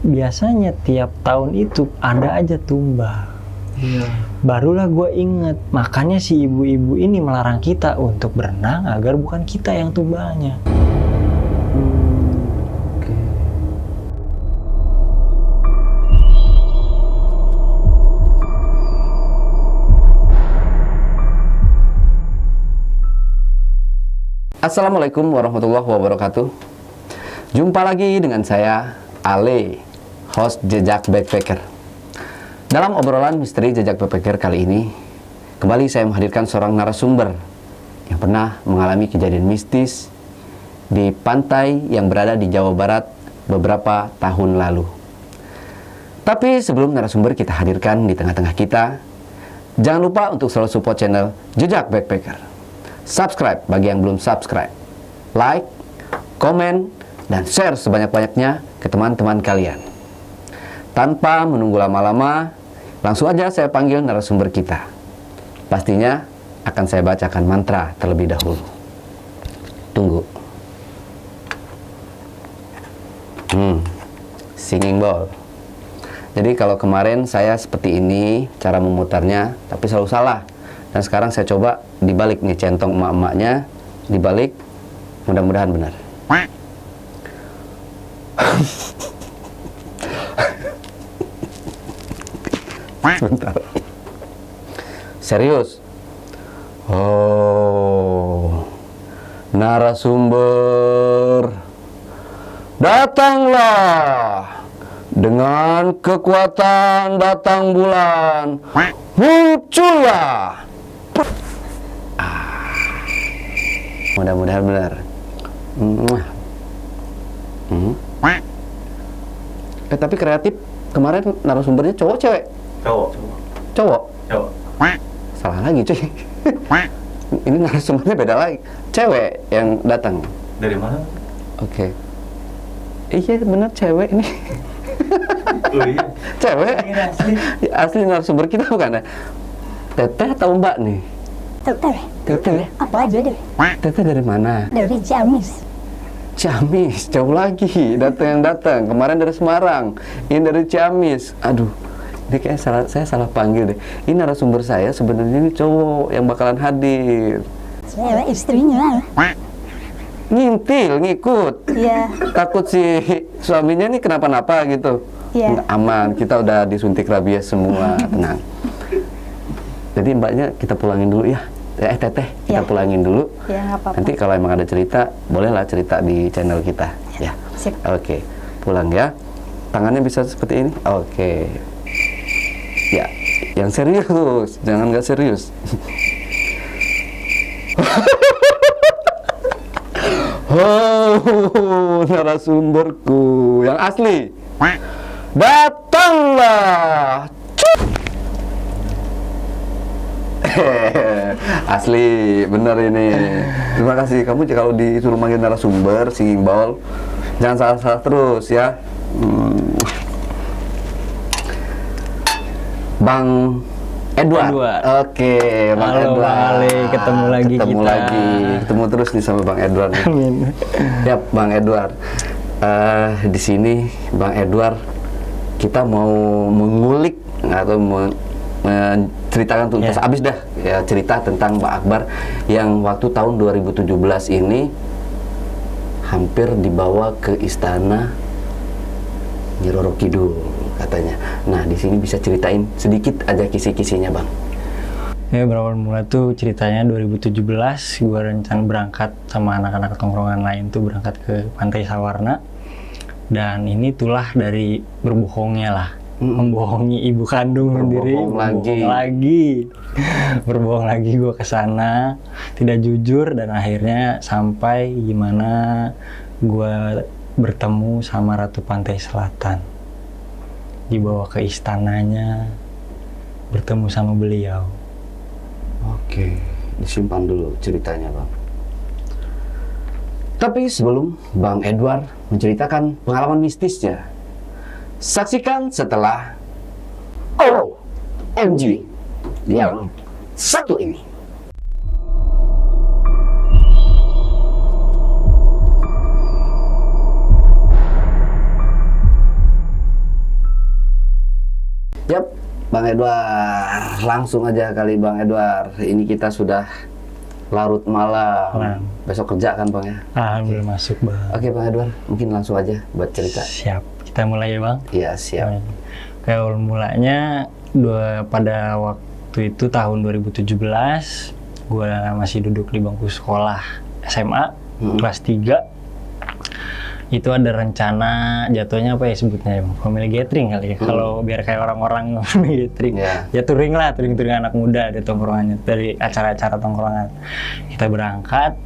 biasanya tiap tahun itu ada aja tumbal. Iya. Barulah gue inget, makanya si ibu-ibu ini melarang kita untuk berenang agar bukan kita yang tumbalnya. Oke. Assalamualaikum warahmatullahi wabarakatuh. Jumpa lagi dengan saya, Ale, host Jejak Backpacker. Dalam obrolan misteri Jejak Backpacker kali ini, kembali saya menghadirkan seorang narasumber yang pernah mengalami kejadian mistis di pantai yang berada di Jawa Barat beberapa tahun lalu. Tapi sebelum narasumber kita hadirkan di tengah-tengah kita, jangan lupa untuk selalu support channel Jejak Backpacker. Subscribe bagi yang belum subscribe, like, komen, dan share sebanyak-banyaknya ke teman-teman kalian. Tanpa menunggu lama-lama, langsung aja saya panggil narasumber kita. Pastinya akan saya bacakan mantra terlebih dahulu. Tunggu. Singing bowl. Jadi kalau kemarin saya seperti ini cara memutarnya, tapi selalu salah. Dan sekarang saya coba dibalik nih centong emak-emaknya, dibalik, mudah-mudahan benar. Sebentar. Serius. Oh, narasumber, datanglah dengan kekuatan datang bulan, muncullah. Mudah-mudahan benar. Tapi kreatif kemarin narasumbernya cowok cewek? Cowok. Salah lagi cuy. Ini narasumbernya beda lagi. Cewek yang datang. Dari mana? Oke. Iya benar cewek ini. Oh iya. Cewek. Asli narasumber kita bukan ya? Teteh atau Mbak nih? Teteh. Apa aja deh? Teteh dari mana? Dari Ciamis. Ciamis, jauh lagi datang yang datang. Kemarin dari Semarang, ini dari Ciamis. Aduh, ini kayak saya salah panggil deh. Ini narasumber saya sebenarnya ini cowok yang bakalan hadir. Saya istrinya. Ngintil, ngikut. Iya. Takut si suaminya nih kenapa-napa gitu. Iya. Nggak aman, kita udah disuntik rabies semua, tenang. Jadi mbaknya kita pulangin dulu ya. Teteh, kita Iya. pulangin dulu. Iya, nggak apa-apa. Nanti kalau emang ada cerita, bolehlah cerita di channel kita. Ya. Sip. Oke, pulang ya. Tangannya bisa seperti ini. Oke. Ya, yang serius, jangan nggak serius. Oh, narasumberku yang asli. Datanglah. Asli, bener ini. Terima kasih. Kamu kalau disuruh manggil narasumber, singing bowl, jangan salah-salah terus ya. Bang Edward. Oke, Bang Halo, Edward. Bang Ale, ketemu lagi Ketemu kita. lagi. Ketemu terus nih sama Bang Edward nih. Amin. Yap, Bang Edward. Di sini Bang Edward, kita mau mengulik atau menceritakan tuntas abis dah ya cerita tentang Mbak Akbar yang waktu tahun 2017 ini hampir dibawa ke istana Nyi Roro Kidul katanya. Nah, di sini bisa ceritain sedikit aja kisi-kisinya, Bang. Ya, berawal mula tuh ceritanya 2017 gue rencana berangkat sama anak-anak tongkrongan lain tuh berangkat ke Pantai Sawarna. Dan ini tulah dari berbohongnya lah. Membohongi ibu kandung sendiri, berbohong lagi gue ke sana, tidak jujur, dan akhirnya sampai gimana gue bertemu sama Ratu Pantai Selatan, dibawa ke istananya, bertemu sama beliau. Oke, disimpan dulu ceritanya, Bang. Tapi sebelum Bang Edward menceritakan pengalaman mistisnya, saksikan setelah OMG yang satu ini. Yap, Bang Edward, langsung aja kali Bang Edward. Ini kita sudah larut malam. Besok kerja kan Bang ya? Alhamdulillah masuk Bang. Oke Bang Edward, mungkin langsung aja buat cerita. Siap, kita mulai ya Bang. Iya siap. Kayak awal mulanya pada waktu itu tahun 2017, gue masih duduk di bangku sekolah SMA kelas 3. Itu ada rencana jatuhnya apa ya sebutnya ya Bang? Family gathering kali ya. Kalau biar kayak orang-orang family gathering. Ya touring anak muda ada tongkrongannya dari acara-acara tongkrongan. Kita berangkat,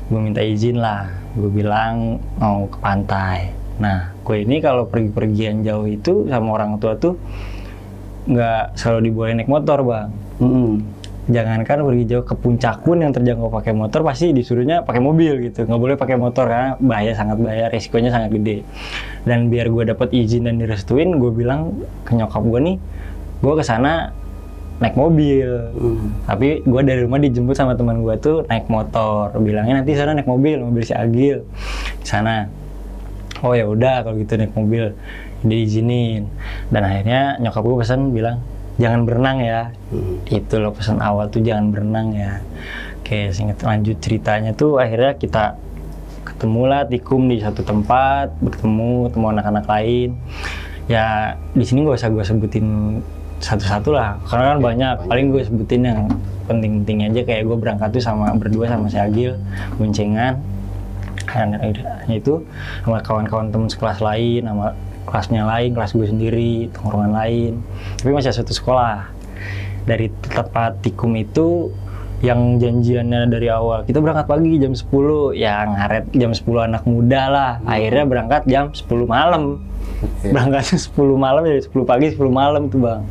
gue minta izin lah. Gue bilang mau ke pantai. Nah, gue ini kalau pergi-pergian jauh itu sama orang tua tuh nggak selalu dibolehin naik motor Bang. Jangankan pergi jauh ke puncak pun yang terjangkau pakai motor pasti disuruhnya pakai mobil gitu, nggak boleh pakai motor karena sangat bahaya, resikonya sangat gede. Dan biar gue dapat izin dan direstuin, gue bilang ke nyokap gue nih, gue kesana naik mobil. Tapi gue dari rumah dijemput sama teman gue tuh naik motor. Bilangnya nanti sana naik mobil si Agil di sana. Oh ya udah kalau gitu naik mobil, diizinin. Dan akhirnya nyokap gue pesan bilang, jangan berenang ya. Itu loh pesan awal tuh, jangan berenang ya. Oke, singkat lanjut ceritanya tuh akhirnya kita ketemulah Tikum di satu tempat, bertemu anak-anak lain. Ya di sini gak usah gue sebutin satu-satu lah, karena kan banyak. Paling gue sebutin yang penting-penting aja, kayak gue berangkat tuh berdua sama si Agil, boncengan. Hanya itu sama kawan-kawan teman sekelas lain, sama kelasnya lain, kelas gue sendiri, tongkrongan lain, tapi masih satu sekolah. Dari tempat Tikum itu yang janjiannya dari awal kita berangkat pagi jam 10, ya ngaret jam 10 anak muda lah. Akhirnya berangkat jam 10 malam. Berangkat 10 malam, dari 10 pagi 10 malam tuh Bang.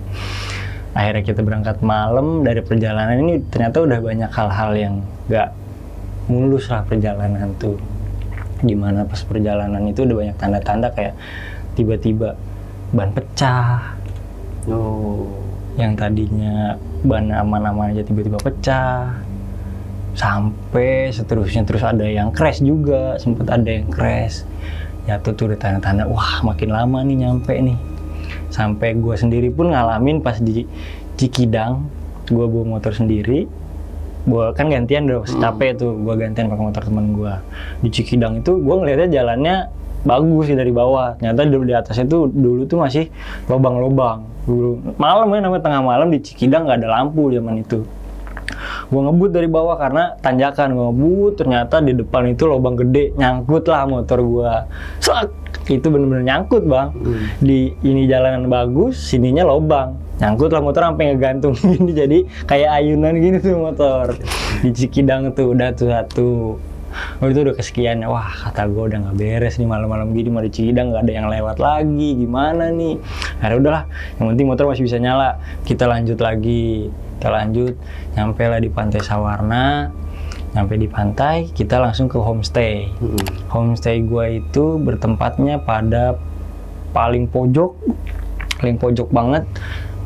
Akhirnya kita berangkat malam. Dari perjalanan ini ternyata udah banyak hal-hal yang gak mulus lah perjalanan tuh. Dimana pas perjalanan itu udah banyak tanda-tanda kayak tiba-tiba ban pecah. Yang tadinya ban aman-aman aja tiba-tiba pecah. Sampai seterusnya, terus ada yang crash juga, sempat ada yang crash. Ya tuh udah tanda-tanda, wah makin lama nih nyampe nih. Sampai gue sendiri pun ngalamin pas di Cikidang, gue bawa motor sendiri. Gue kan gantian udah capek tuh, gue gantian pakai motor teman gue. Di Cikidang itu gue ngeliatnya jalannya bagus sih dari bawah. Ternyata di atasnya tuh dulu tuh masih lubang-lubang. Dulu malam ya, namanya tengah malam di Cikidang nggak ada lampu zaman itu. Gue ngebut dari bawah karena tanjakan, gue ngebut, ternyata di depan itu lubang gede, nyangkut lah motor gue. Itu bener-bener nyangkut Bang. Di ini jalanan bagus, sininya lubang. Nyangkut lah motor sampai ngegantung gini, jadi kayak ayunan gini tuh motor. Di Cikidang tuh udah tuh satu. Oh itu udah kesekiannya, wah kata gue udah nggak beres nih malam-malam gini, mau di Cikidang nggak ada yang lewat lagi, gimana nih? Akhirnya udahlah, yang penting motor masih bisa nyala, kita lanjut lagi, nyampe lah di Pantai Sawarna. Nyampe di pantai, kita langsung ke homestay. Homestay gue itu bertempatnya pada paling pojok banget.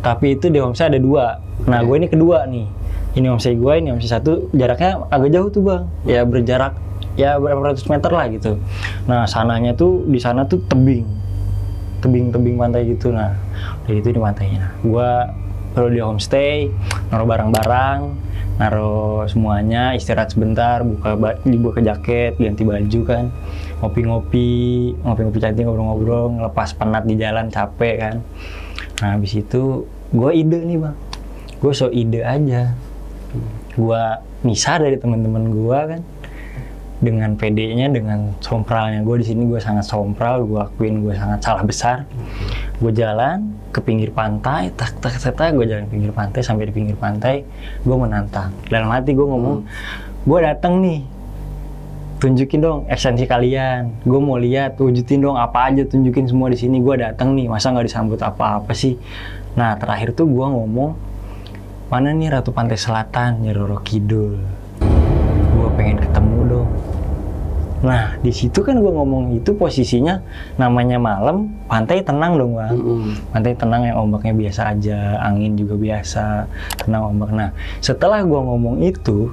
Tapi itu di homestay ada 2. Nah gue ini kedua nih. Ini homestay gue, ini homestay 1, jaraknya agak jauh tuh Bang. Ya berjarak ya berapa ratus meter lah gitu. Nah sananya tuh, di sana tuh tebing pantai gitu. Nah dari itu di pantainya. Gue kalau di homestay naruh barang-barang, naruh semuanya, istirahat sebentar, buka jaket, ganti baju kan, ngopi-ngopi cantik, ngobrol-ngobrol, ngelepas penat di jalan, capek kan. Nah habis itu gue ide nih Bang, gue so ide aja, gue misah dari teman-teman gue kan, dengan PD-nya, dengan sompralnya gue di sini. Gue sangat sompral, gue akuin gue sangat salah besar. Gue jalan ke pinggir pantai, gue jalan ke pinggir pantai, sampai di pinggir pantai gue menantang. Dalam hati gue ngomong, gue datang nih, tunjukin dong esensi kalian. Gue mau lihat, wujudin dong apa aja, tunjukin semua di sini. Gue datang nih, masa nggak disambut apa-apa sih? Nah terakhir tuh gue ngomong, mana nih Ratu Pantai Selatan, Nyi Roro Kidul. Gue pengen ketemu dong. Nah di situ kan gue ngomong itu posisinya namanya malam, pantai tenang dong Bang. Pantai tenang, yang ombaknya biasa aja, angin juga biasa, tenang ombak. Nah setelah gue ngomong itu,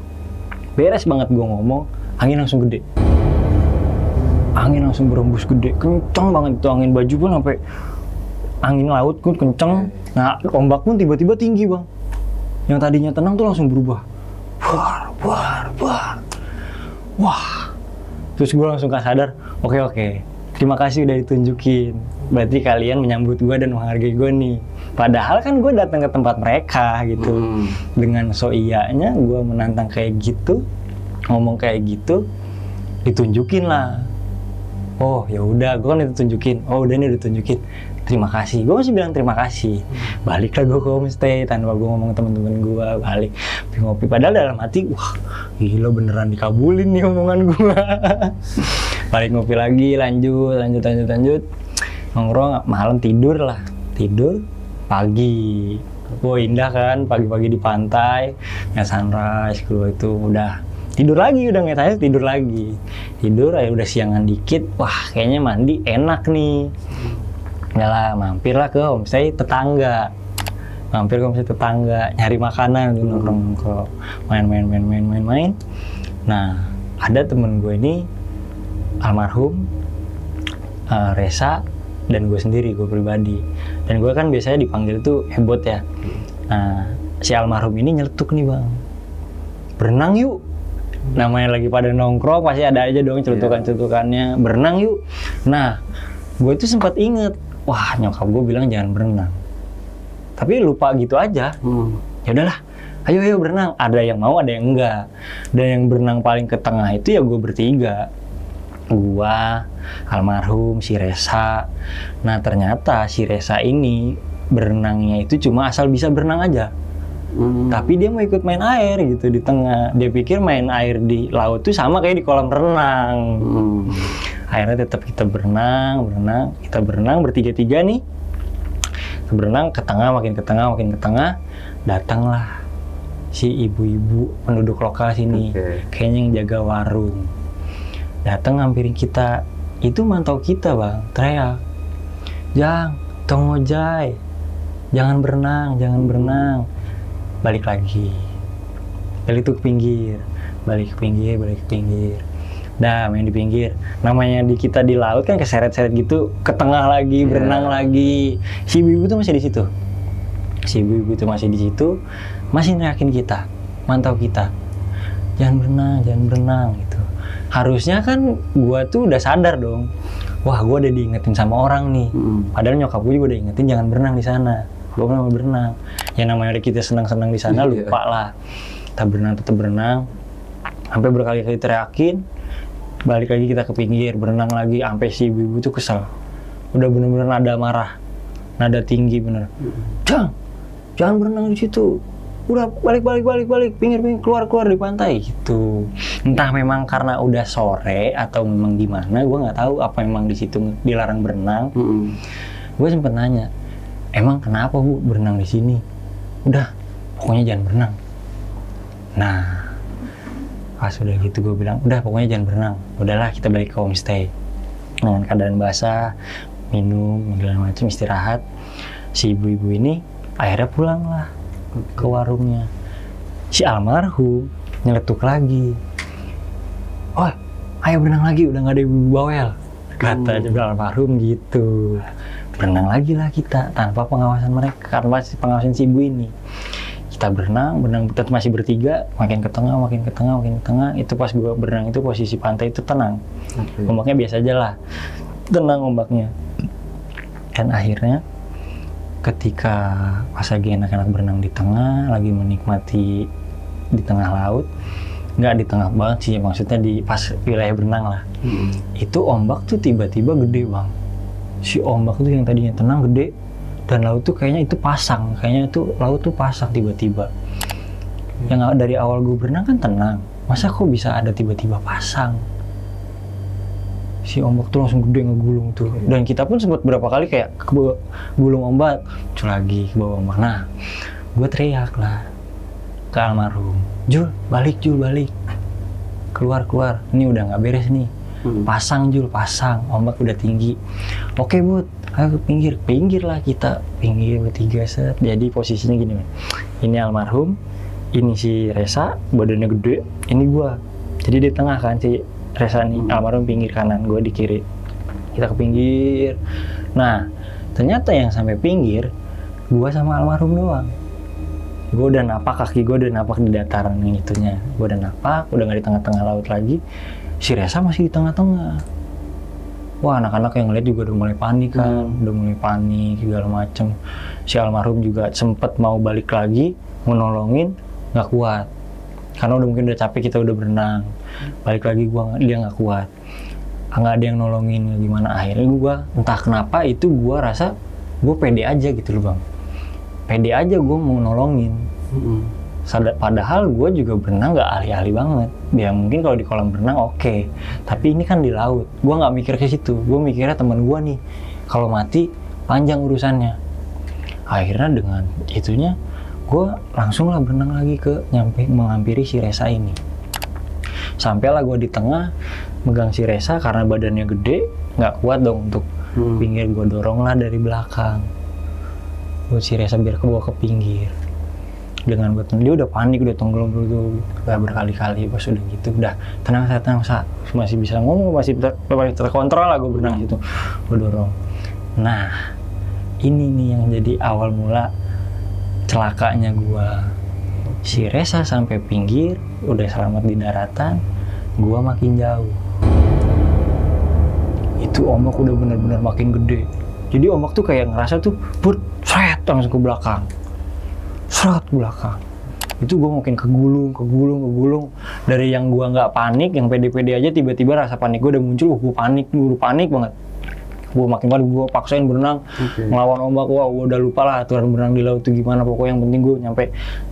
beres banget gue ngomong, angin langsung gede. Angin langsung berembus gede, kenceng banget itu angin. Baju pun sampai angin laut pun kenceng. Nah, ombak pun tiba-tiba tinggi, Bang. Yang tadinya tenang tuh langsung berubah. Buar. Wah. Terus gue langsung sadar, oke. Terima kasih udah ditunjukin. Berarti kalian menyambut gue dan menghargai gue nih. Padahal kan gue datang ke tempat mereka gitu. Dengan so iyanya gue menantang kayak gitu, ngomong kayak gitu, ditunjukin lah. Oh ya udah, gue kan ditunjukin. Oh udah nih ditunjukin. Terima kasih. Gue masih bilang terima kasih. Baliklah gue ke homestay tanpa gue ngomong ke teman-teman gue. Balik ngopi. Padahal dalam hati, wah gila beneran dikabulin nih omongan gue. Balik ngopi lagi, lanjut. Nongkrong malam tidur pagi. Wah indah kan, pagi-pagi di pantai, ngeliat sunrise, keluar itu udah tidur lagi, tidur lagi. Tidur, udah siangan dikit, wah kayaknya mandi enak nih. Yalah, mampirlah ke homestay tetangga. Nyari makanan, nongkrong, main. Nah, ada temen gue ini, almarhum, Resa, dan gue sendiri, gue pribadi. Dan gue kan biasanya dipanggil tuh hebot ya. Nah, si almarhum ini nyeletuk nih, Bang. Berenang yuk. Namanya lagi pada nongkrong, pasti ada aja dong celutukan-celutukannya. Berenang yuk. Nah, gue tuh sempat inget, wah nyokap gue bilang jangan berenang. Tapi lupa gitu aja. Ya udahlah, ayo berenang. Ada yang mau, ada yang enggak. Dan yang berenang paling ke tengah itu ya gue bertiga. Gua, almarhum, si Resa. Nah ternyata si Resa ini berenangnya itu cuma asal bisa berenang aja. Tapi dia mau ikut main air gitu di tengah. Dia pikir main air di laut tuh sama kayak di kolam renang. Akhirnya tetap kita berenang bertiga-tiga nih. Berenang ke tengah, makin ke tengah, datanglah si ibu-ibu penduduk lokal sini. Kayaknya yang jaga warung. Datang ngampirin kita. Itu mantau kita, Bang. Teriak. Jang, tong ojai. Jangan berenang. Balik lagi. Balik ke pinggir. Dah main di pinggir. Namanya kita di laut kan keseret-seret gitu, ke tengah lagi, berenang lagi. Si ibu tuh masih di situ. Masih neriakin kita, mantau kita. Jangan berenang gitu. Harusnya kan gua tuh udah sadar dong. Wah, gua udah diingetin sama orang nih. Padahal nyokap gua juga udah ingetin jangan berenang di sana. Gua mau berenang. Ya namanya kita senang-senang di sana, lupa lah. Tetap berenang. Sampai berkali-kali teriakin. Balik lagi kita ke pinggir, berenang lagi. Sampai si ibu tuh kesel. Udah bener-bener nada marah. Nada tinggi bener. Jangan berenang di situ. Udah balik, pinggir, keluar di pantai gitu. Entah memang karena udah sore atau memang gimana, gue nggak tahu apa memang di situ dilarang berenang. Gue sempet nanya, emang kenapa Bu berenang di sini? Udah, pokoknya jangan berenang. Nah, pas udah gitu gue bilang, udah pokoknya jangan berenang. Udahlah kita balik ke homestay. Dengan keadaan basah, minum, segala macam, istirahat. Si ibu-ibu ini akhirnya pulang lah ke warungnya. Si almarhum nyeletuk lagi. Oh, ayo berenang lagi, udah nggak ada ibu bawel. Kata juga almarhum gitu. Berenang lagi lah kita tanpa pengawasan mereka, tanpa pengawasan si ibu ini. Kita berenang tetap masih bertiga, makin ke tengah. Itu pas gua berenang itu posisi pantai itu tenang. Ombaknya biasa aja lah. Tenang ombaknya. Dan akhirnya ketika pas lagi enak-enak berenang di tengah, lagi menikmati di tengah laut, nggak di tengah banget sih, maksudnya di pas wilayah berenang lah. Itu ombak tuh tiba-tiba gede, Bang. Si ombak tuh yang tadinya tenang gede, dan laut tuh kayaknya itu pasang, laut tuh pasang tiba-tiba. Yang dari awal gue berenang kan tenang, masa kok bisa ada tiba-tiba pasang? Si ombak tuh langsung gede ngegulung tuh. Dan kita pun sempat berapa kali kayak ke gulung ombak, muncul lagi ke bawah ombak. Nah, gue teriak lah ke almarhum, Jul, balik. Keluar. Ini udah nggak beres nih. Pasang, Jul, pasang. Ombak udah tinggi. Oke, Bud, ayo ke pinggir lah kita. Pinggir bertiga set. Jadi posisinya gini, ini almarhum, ini si Resa, badannya gede, ini gua. Jadi di tengah kan si Resa nih, almarhum pinggir kanan, gue di kiri. Kita ke pinggir. Nah, ternyata yang sampai pinggir Gua sama almarhum doang. Gue udah napak, kaki gue udah napak di dataran yang itunya. Gue udah napak, udah nggak di tengah-tengah laut lagi. Si Resa masih di tengah-tengah. Wah, anak-anak yang ngeliat juga udah mulai panik kan, udah mulai panik segala macem. Si almarhum juga sempet mau balik lagi, mau nolongin, nggak kuat. Karena udah mungkin udah capek, kita udah berenang. Balik lagi dia nggak kuat. Nggak ada yang nolongin, gimana. Akhirnya gue, entah kenapa itu gue rasa gue pede aja gitu loh bang. Pede aja gue mau nolongin. Padahal gue juga berenang nggak ahli-ahli banget. Ya mungkin kalau di kolam berenang oke. Tapi ini kan di laut. Gue nggak mikir ke situ. Gue mikirnya teman gue nih. Kalau mati panjang urusannya. Akhirnya dengan itunya gue langsung lah berenang lagi menghampiri si Resa ini. Sampailah gue di tengah megang si Resa karena badannya gede, nggak kuat dong untuk pinggir. Gue dorong lah dari belakang. Gue si Resa biar kebawa ke pinggir. Dengan betul dia udah panik, udah tenggelam dulu berkali-kali. Pas udah gitu udah tenang sa, masih bisa ngomong, masih terkontrol lah gue berenang gitu. Gue dorong. Nah ini nih yang jadi awal mula celakanya gue. Si Resa sampai pinggir udah selamat di daratan, gue makin jauh. Itu ombak udah benar-benar makin gede. Jadi ombak tuh kayak ngerasa tuh seret langsung ke belakang. Seret belakang. Itu gue makin kegulung. Dari yang gue nggak panik, yang pede-pede aja, tiba-tiba rasa panik gue udah muncul. Gue panik banget. Gue makin panik, gue paksain berenang, ngelawan ombak. Wah, gue udah lupa lah aturan berenang di laut itu gimana. Pokoknya yang penting gue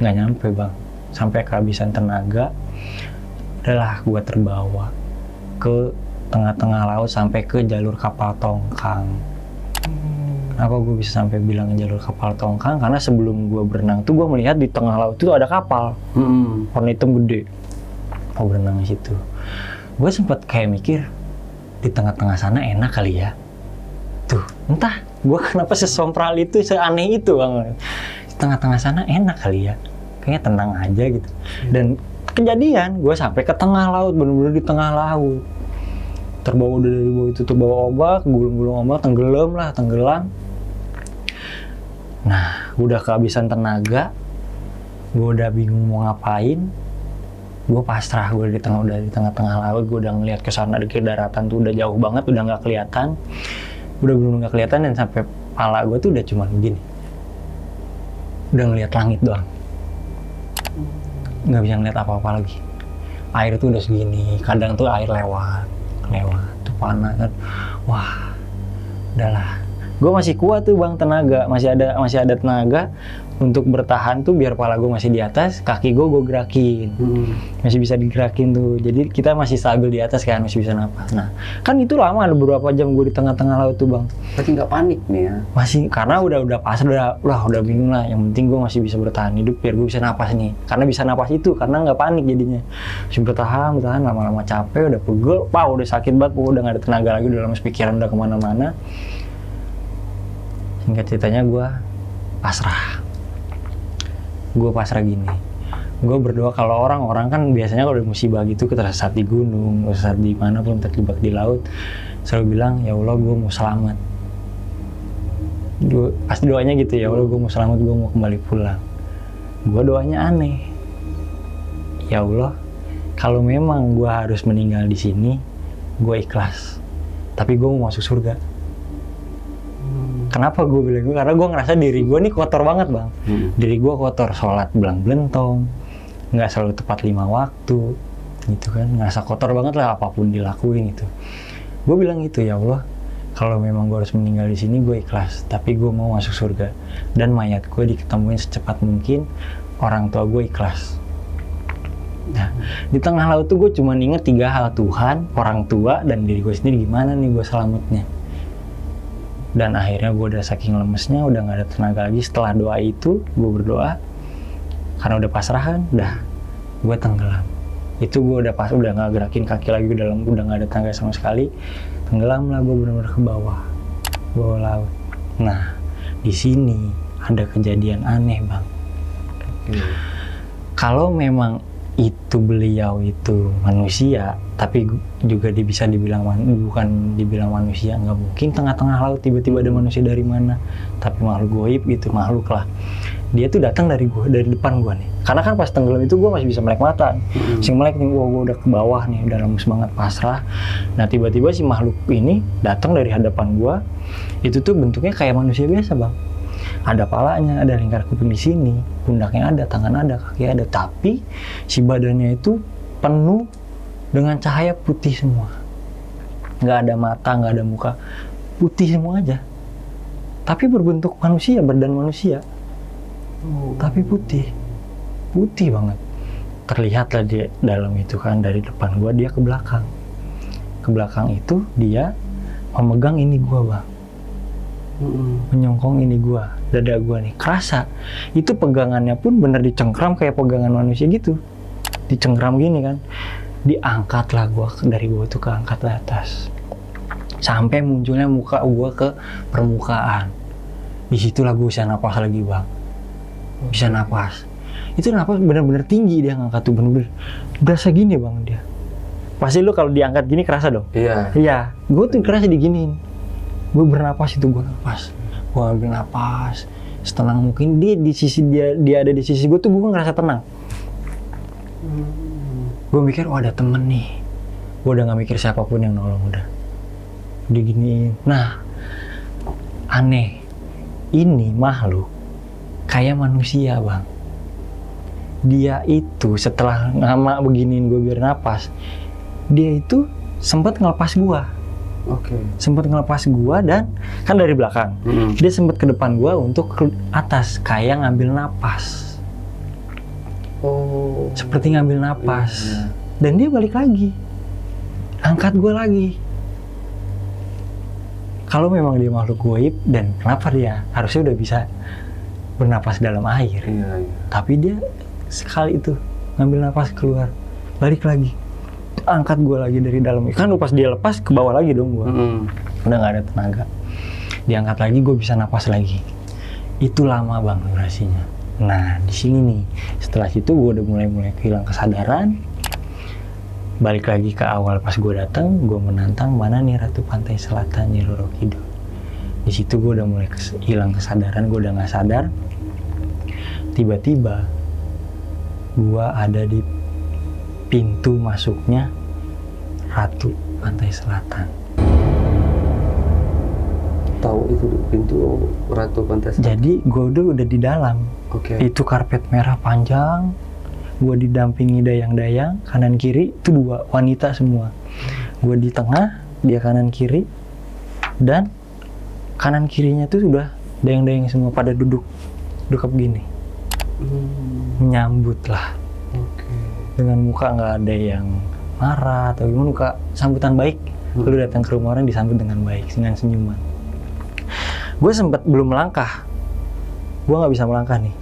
nggak nyampe bang. Sampai kehabisan tenaga. Adalah gue terbawa ke tengah-tengah laut sampai ke jalur kapal tongkang. Kenapa gue bisa sampai bilang jalur kapal tongkang? Karena sebelum gue berenang tuh gue melihat di tengah laut itu ada kapal warna hitam gede. Mau berenang di situ. Gue sempet kayak mikir di tengah-tengah sana enak kali ya. Tuh, entah gue kenapa sesompral itu, seaneh itu bang. Di tengah-tengah sana enak kali ya. Kayaknya tenang aja gitu. Dan kejadian gue sampai ke tengah laut, bener-bener di tengah laut. Terbawa udah dari bawah itu, terbawa ombak, gulung-gulung ombak, tenggelam. Nah, udah kehabisan tenaga, gue udah bingung mau ngapain, gue pasrah. Gue di tengah-tengah laut, gue udah ngeliat ke sana ke daratan tuh udah jauh banget, udah nggak kelihatan, nggak kelihatan, dan sampai pala gue tuh udah cuma begini, udah ngeliat langit doang, nggak bisa ngeliat apa-apa lagi. Air tuh udah segini, kadang tuh air lewat tuh panas kan. Wah, udahlah. Gue masih kuat tuh bang, tenaga masih ada tenaga untuk bertahan tuh, biar pala gue masih di atas, kaki gue gerakin, masih bisa digerakin tuh. Jadi kita masih stabil di atas kan, masih bisa napas. Nah kan itu lama, ada beberapa jam gue di tengah-tengah laut tuh bang. Berarti nggak panik nih ya? Masih, karena udah pasrah, udah bingung lah. Yang penting gue masih bisa bertahan hidup biar gue bisa napas nih. Karena bisa napas itu, karena nggak panik jadinya. Masih bertahan, lama-lama capek, udah pegel, udah sakit banget, udah nggak ada tenaga lagi, udah lemes, pikiran udah kemana-mana. Singkat ceritanya gue pasrah gini. Gue berdoa, kalau orang-orang kan biasanya kalau ada musibah gitu, tersesat di gunung, tersesat di mana pun, terjebak di laut, selalu bilang, ya Allah gue mau selamat. Pasti doanya gitu, ya Allah gue mau selamat, gue mau kembali pulang. Gue doanya aneh, ya Allah kalau memang gue harus meninggal di sini, gue ikhlas, tapi gue mau masuk surga. Kenapa gue bilang gue? Karena gue ngerasa diri gue nih kotor banget bang. Diri gue kotor, sholat belang-belentong, nggak selalu tepat 5 waktu, gitu kan. Ngerasa kotor banget lah apapun dilakuin gitu. Gue bilang gitu, ya Allah, kalau memang gue harus meninggal di sini, gue ikhlas, tapi gue mau masuk surga. Dan mayat gue diketemuin secepat mungkin, orang tua gue ikhlas. Nah, di tengah laut tuh gue cuma inget 3 hal: Tuhan, orang tua, dan diri gue sendiri. Gimana nih gue selamatnya? Dan akhirnya gue udah saking lemesnya, udah gak ada tenaga lagi. Setelah doa itu, gue berdoa, karena udah pasrahan, gue tenggelam. Itu gue udah gak gerakin kaki lagi, udah gak ada tenaga sama sekali. Tenggelam lah gue benar-benar ke bawah laut. Nah, di sini ada kejadian aneh bang. Kalau memang itu beliau itu manusia, tapi juga bisa dibilang bukan dibilang manusia, nggak mungkin tengah-tengah laut tiba-tiba ada manusia dari mana, tapi makhluk goib gitu, makhluk lah. Dia tuh datang dari depan gua nih, karena kan pas tenggelam itu gua masih bisa melek mata, masih melek nih, gua udah ke bawah nih, udah lemes banget, pasrah. Nah tiba-tiba si makhluk ini datang dari hadapan gua, itu tuh bentuknya kayak manusia biasa bang. Ada palanya, ada lingkar kuping di sini, pundaknya ada, tangan ada, kaki ada, tapi si badannya itu penuh dengan cahaya putih semua. Nggak ada mata, nggak ada muka, putih semua aja. Tapi berbentuk manusia, berdan manusia, tapi putih banget. Terlihatlah di dalam itu kan, dari depan gua dia ke belakang. Ke belakang itu dia memegang ini gua bang. Menyongkong ini gua, dada gua nih, kerasa itu pegangannya pun bener dicengkram kayak pegangan manusia gitu, dicengkram gini kan, diangkatlah gua dari gua tuh, keangkat ke atas sampai munculnya muka gua ke permukaan. Disitulah gua bisa napas lagi bang, bisa napas. Itu napas bener-bener tinggi, dia ngangkat tuh bener-bener berasa gini bang. Dia pasti lu kalau diangkat gini kerasa dong. Iya, gua tuh kerasa diginiin. Gue bernapas itu, gue napas, gue ambil napas setenang mungkin. Dia di sisi dia ada di sisi gue tuh, gue ngerasa tenang. Gue mikir, oh ada temen nih. Gue udah gak mikir siapapun yang nolong, udah diginiin. Nah aneh, ini makhluk kayak manusia bang. Dia itu setelah lama beginiin gue biar napas, dia itu sempat ngelepas gue. Sempat ngelepas gua, dan kan dari belakang dia sempat ke depan gua untuk ke atas kayak ngambil napas, seperti ngambil napas. Dan dia balik lagi, angkat gua lagi. Kalau memang dia makhluk goib, dan kenapa dia harusnya udah bisa bernapas dalam air, tapi dia sekali itu ngambil napas keluar, balik lagi, angkat gue lagi dari dalam. Kan pas dia lepas ke bawah lagi dong gue, udah nggak ada tenaga. Diangkat lagi, gue bisa napas lagi. Itu lama bang durasinya. Nah di sini nih, setelah situ gue udah mulai hilang kesadaran. Balik lagi ke awal pas gue datang, gue menantang mana nih Ratu Pantai Selatan Nyi Roro Kidul. Di situ gue udah mulai hilang kesadaran, gue udah nggak sadar. Tiba-tiba gue ada di pintu masuknya Ratu Pantai Selatan. Tahu itu pintu Ratu Pantai Selatan? Jadi gue udah di dalam. Itu karpet merah panjang. Gue didampingi dayang-dayang, kanan kiri itu 2 wanita semua. Gue di tengah, dia kanan kiri, dan kanan kirinya tuh sudah dayang-dayang semua pada duduk begini, menyambut lah. Dengan muka nggak ada yang marah atau gimana, muka sambutan baik. Lu datang ke rumah orang disambut dengan baik, dengan senyuman. Gue sempat belum melangkah, gue nggak bisa melangkah nih.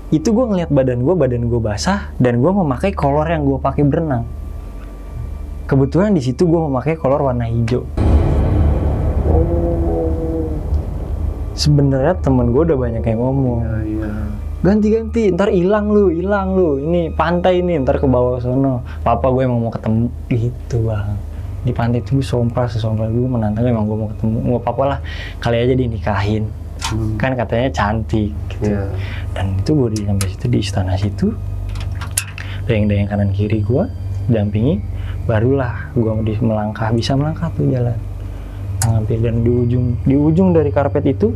Itu gue ngeliat badan gue basah, dan gue memakai kolor yang gue pakai berenang. Kebetulan di situ gue memakai kolor warna hijau. Sebenarnya temen gue udah banyak yang ngomong, ganti-ganti, ntar hilang lu, ini pantai ini, ntar ke bawah sono. Papa gue emang mau ketemu gitu bang. Di pantai itu gue sesompral gue menantang, emang gue mau ketemu. Nggak apa-apa lah, kali aja dinikahin. Kan katanya cantik gitu. Dan itu gue sampai situ, di istana situ, dayang-dayang kanan kiri gue dampingi, barulah gue bisa melangkah tuh jalan. Hampir, dan di ujung dari karpet itu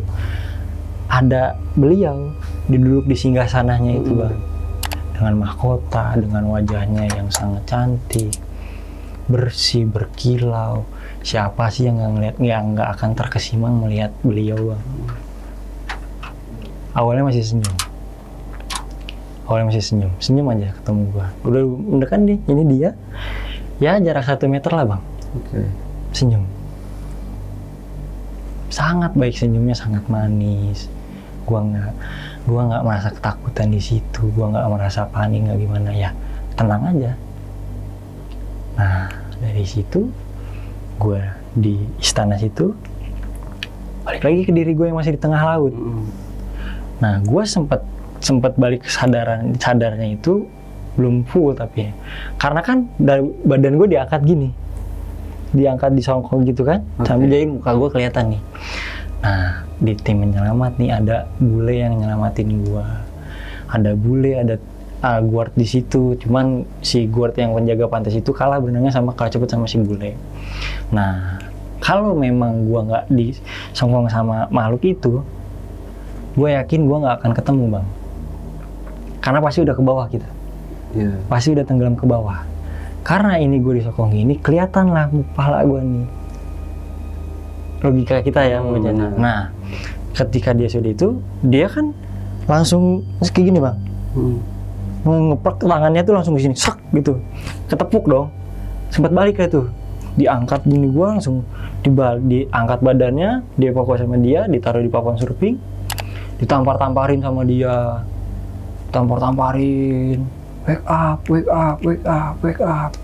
ada beliau duduk di singgasananya itu bang, dengan mahkota, dengan wajahnya yang sangat cantik, bersih, berkilau. Siapa sih yang nggak akan terkesima melihat beliau bang? Awalnya masih senyum aja ketemu gua. Udah mendekat nih, ini dia, ya jarak 1 meter lah bang. Senyum, sangat baik senyumnya, sangat manis. Gua nggak merasa ketakutan di situ, gua nggak merasa panik, nggak gimana ya, tenang aja. Nah dari situ gua di istana situ balik lagi ke diri gue yang masih di tengah laut. Nah gua sempat balik sadarnya itu belum full tapi karena kan dari badan gue diangkat gini, diangkat disongkol gitu kan, sambil jadi muka gue kelihatan nih. Nah di tim penyelamat nih ada bule yang nyelamatin gue, ada bule, ada guard di situ. Cuman si guard yang penjaga pantai itu kalah berenangnya sama kalah cepet sama si bule. Nah kalau memang gue nggak disongkong sama makhluk itu, gue yakin gue nggak akan ketemu bang, karena pasti udah ke bawah kita. Pasti udah tenggelam ke bawah. Karena ini gue disokong ini, kelihatan lah kepala gue nih. Logika kita ya. Nah, ketika dia sudah itu, dia kan langsung kayak gini bang. Ngeplak tangannya tuh langsung di sini, sak gitu. Ketepuk dong. Sempat balik kayak tuh. Diangkat gini, gue langsung diangkat badannya, dievakuasi sama dia, ditaruh di papan surfing, ditampar-tamparin sama dia. Tampar-tamparin. Wake up, wake up, wake up, wake up,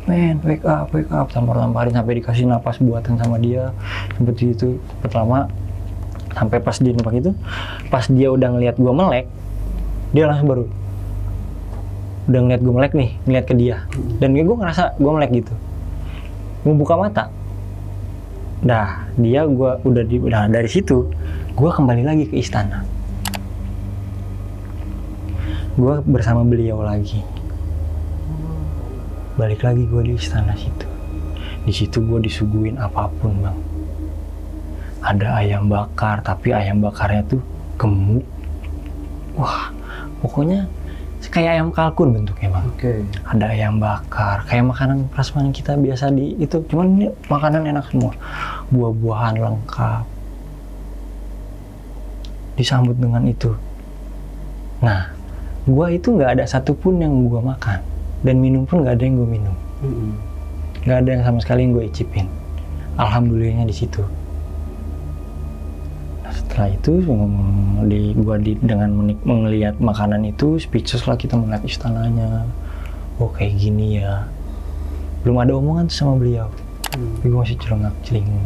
man, wake up, tampar-tamparin sampai dikasih napas buatan sama dia, seperti itu. Pertama, sampai pas dia numpak itu, pas dia udah ngeliat gua melek, dia langsung baru, udah ngeliat gua melek nih, ngeliat ke dia, dan gua ngerasa gua melek gitu, gua buka mata, dah dia gua udah dari situ, gua kembali lagi ke istana. Gue bersama beliau lagi, balik lagi gue di istana situ. Di situ gue disuguhin apapun bang. Ada ayam bakar, tapi ayam bakarnya tuh gemuk. Wah, pokoknya kayak ayam kalkun bentuknya bang. Ada ayam bakar, kayak makanan prasmanan kita biasa di itu. Cuman ini makanan enak semua, buah-buahan lengkap. Disambut dengan itu. Nah. Gua itu nggak ada satupun yang gua makan, dan minum pun nggak ada yang gua minum, nggak ada yang sama sekali yang gua icipin. Alhamdulillahnya di situ. Nah, setelah itu dengan melihat makanan itu speechless lah kita melihat istananya. Oh kayak gini ya. Belum ada omongan tuh sama beliau, tapi gua masih celingak-celingu.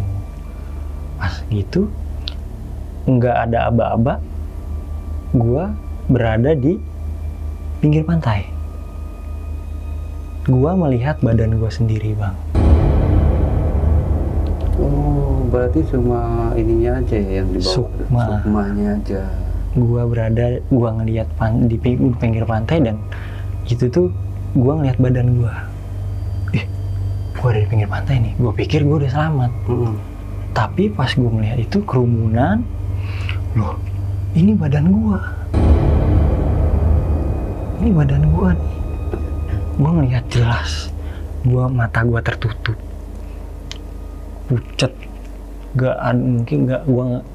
Pas gitu, nggak ada aba-aba. Gua berada di pinggir pantai. Gua melihat badan gua sendiri bang. Oh, berarti cuma ininya aja yang di bawah. Sukmanya aja. Gua ngelihat di pinggir pantai, dan itu tuh gua ngelihat badan gua. Gua ada di pinggir pantai nih. Gua pikir gua udah selamat. Tapi pas gua melihat itu kerumunan, loh, ini badan gua. Ini badan gua nih. Gua ngelihat jelas. Mata gua tertutup. Pucet.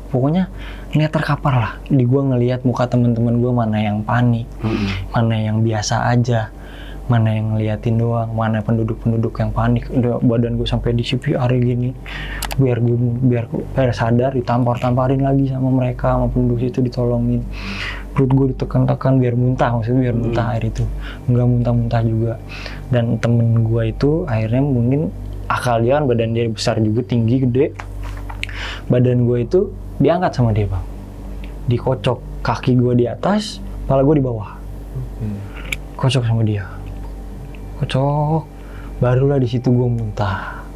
Pokoknya ngeliat terkapar lah. Di gua ngelihat muka teman-teman gua mana yang panik, mana yang biasa aja, mana yang ngeliatin doang, mana penduduk-penduduk yang panik. Udah badan gua sampai di CPR gini. Biar sadar, ditampar-tamparin lagi sama mereka, sama penduduk itu ditolongin. Perut gue ditekan-tekan biar muntah, maksudnya biar muntah air itu, nggak muntah-muntah juga. Dan temen gue itu akhirnya mungkin akal dia kan, badan dia besar juga, tinggi, gede. Badan gue itu diangkat sama dia bang, dikocok, kaki gue di atas, kepala gue di bawah, kocok sama dia, kocok, barulah di situ gue muntah,